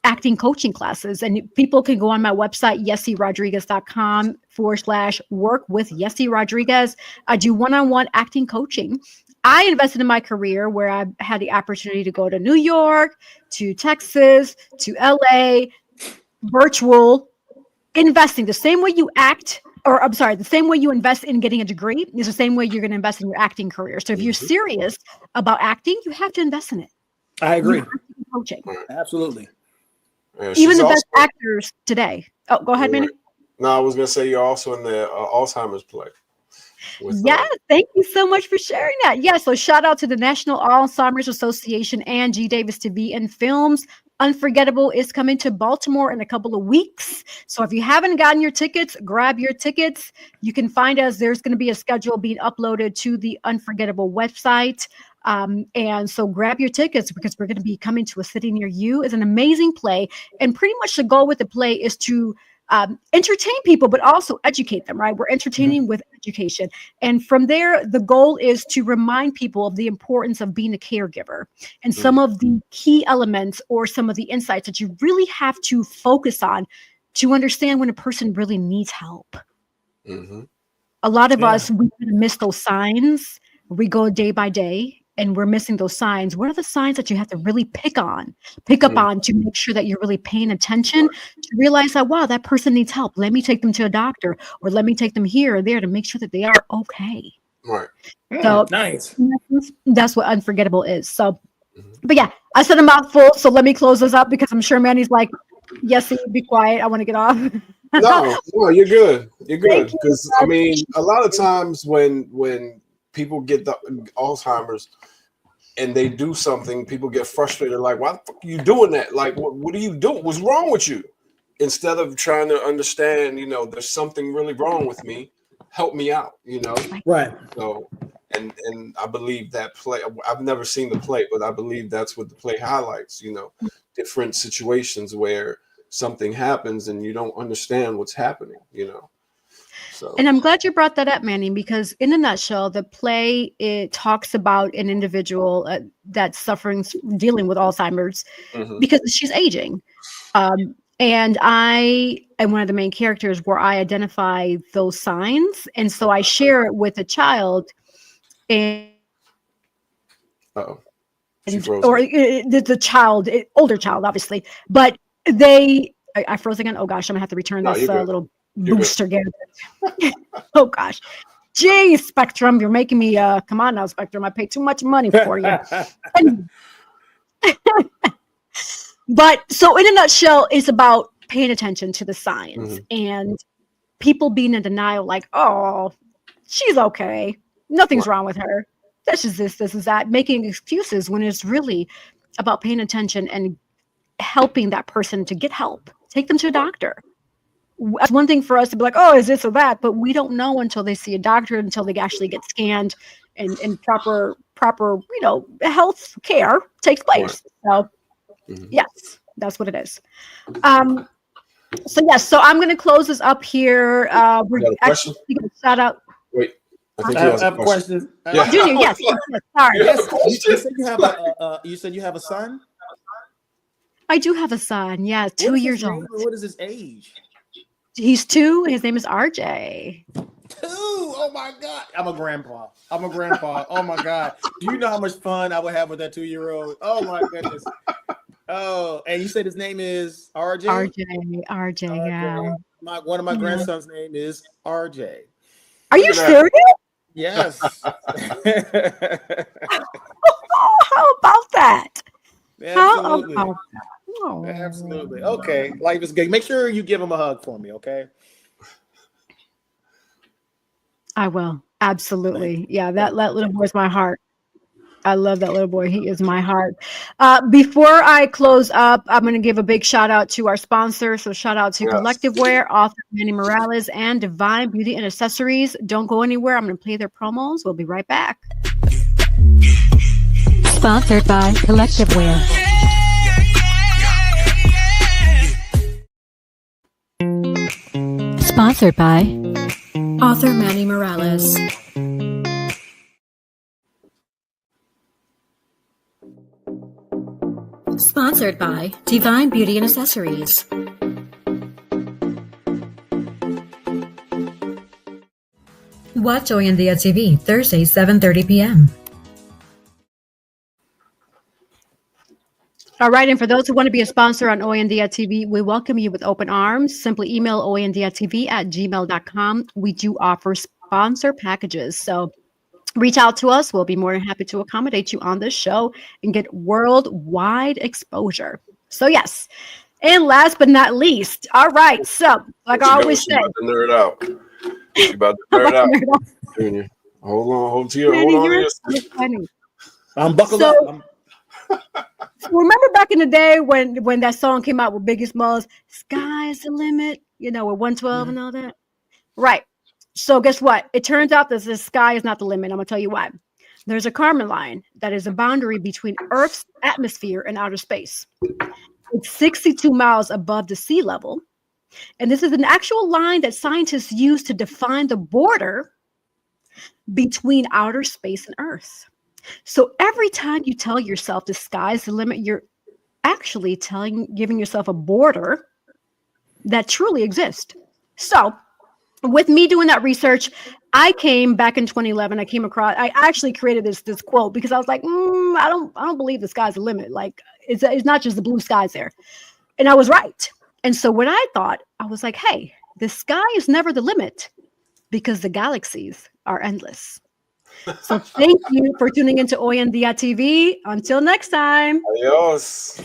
acting coaching classes, and people can go on my website, yessierodriguez.com/work with Yessie Rodriguez. I do one-on-one acting coaching. I invested in my career where I had the opportunity to go to New York, to Texas, to LA, virtual, investing the same way you act. The same way you invest in getting a degree is the same way you're going to invest in your acting career. So if you're serious about acting, you have to invest in it. I agree. Coaching. Absolutely. Yeah, even the best actors today. Oh, go ahead, Manny. No, I was going to say you're also in the Alzheimer's play. Thank you so much for sharing that. Yeah, so shout out to the National Alzheimer's Association and G. Davis TV and Films. Unforgettable is coming to Baltimore in a couple of weeks. So if you haven't gotten your tickets, grab your tickets. You can find us. There's going to be a schedule being uploaded to the Unforgettable website. And so grab your tickets because we're going to be coming to a city near you. It's an amazing play. And pretty much the goal with the play is to entertain people, but also educate them, right? We're entertaining with education. And from there, the goal is to remind people of the importance of being a caregiver and some of the key elements or some of the insights that you really have to focus on to understand when a person really needs help. A lot of us, we miss those signs. We go day by day and we're missing those signs. What are the signs that you have to really pick up on to make sure that you're really paying attention to realize that, wow, that person needs help. Let me take them to a doctor, or let me take them here or there to make sure that they are okay. Right. So nice. That's what Unforgettable is. So, but yeah, I said a mouthful. So let me close this up because I'm sure Manny's like, yes, be quiet. I want to get off. No, you're good. You're good. Because I mean, a lot of times when people get the Alzheimer's and they do something, people get frustrated, like, why the fuck are you doing that? Like, what are you doing? What's wrong with you? Instead of trying to understand, there's something really wrong with me. Help me out, Right. So, and I believe that play, I've never seen the play, but I believe that's what the play highlights, different situations where something happens and you don't understand what's happening, So. And I'm glad you brought that up, Manny, because in a nutshell, the play, it talks about an individual that's dealing with Alzheimer's because she's aging. And I am one of the main characters where I identify those signs. And so I share it with a child and the child, older child, obviously, but I froze again. Oh gosh, I'm gonna have to return this little booster again. Oh gosh. Geez, Spectrum, you're making me come on now, Spectrum. I pay too much money for you. But so in a nutshell, it's about paying attention to the signs and people being in denial, like, oh, she's okay. Nothing's wrong with her. this is this is that, making excuses when it's really about paying attention and helping that person to get help. Take them to a doctor. It's one thing for us to be like, oh, is this or that? But we don't know until they see a doctor, until they actually get scanned and proper, health care takes place. So yes, that's what it is. So yes, so I'm going to close this up here. We're actually going to shout out. Wait, I have a question. Junior, yes. Sorry. Yes, you said you have a son? I do have a son. Yeah, 2 years old. What is his age? He's 2. His name is RJ. 2. Oh my God. I'm a grandpa. Oh my God. Do you know how much fun I would have with that 2-year-old? Oh my goodness. Oh, and you said his name is RJ? RJ, yeah. One of my grandson's name is RJ. Are you serious? Yes. Oh, how about that? Absolutely. How about that? Oh. Absolutely. Okay. Life is good. Make sure you give him a hug for me, okay? I will. Absolutely. Yeah, that little boy's my heart. I love that little boy. He is my heart. Before I close up, I'm going to give a big shout out to our sponsor. So shout out to Collective Wear, author Manny Morales, and Divine Beauty and Accessories. Don't go anywhere. I'm going to play their promos. We'll be right back. Sponsored by Collective Wear. Sponsored by author Manny Morales. Sponsored by Divine Beauty and Accessories. Watch Hoy En Día TV, Thursday, 7:30 p.m. All right, and for those who want to be a sponsor on Hoy En Día TV, we welcome you with open arms. Simply email hoyendiatv@gmail.com. We do offer sponsor packages, so reach out to us. We'll be more than happy to accommodate you on this show and get worldwide exposure. So yes, and last but not least, all right, so like I always say. Nerd out. You about to nerd out, Junior. Hold on. I'm buckled up. Remember back in the day when that song came out with Biggie Smalls, "Sky's the Limit," with 112 and all that? Right. So guess what? It turns out that the sky is not the limit. I'm going to tell you why. There's a Kármán line that is a boundary between Earth's atmosphere and outer space. It's 62 miles above the sea level. And this is an actual line that scientists use to define the border between outer space and Earth. So every time you tell yourself the sky's the limit, you're actually giving yourself a border that truly exists. So with me doing that research, I came back in 2011. I actually created this quote because I was like, I don't believe the sky's the limit. Like it's not just the blue skies there. And I was right. And so what I thought, I was like, hey, the sky is never the limit because the galaxies are endless. So thank you for tuning into Hoy En Día TV. Until next time. Adios.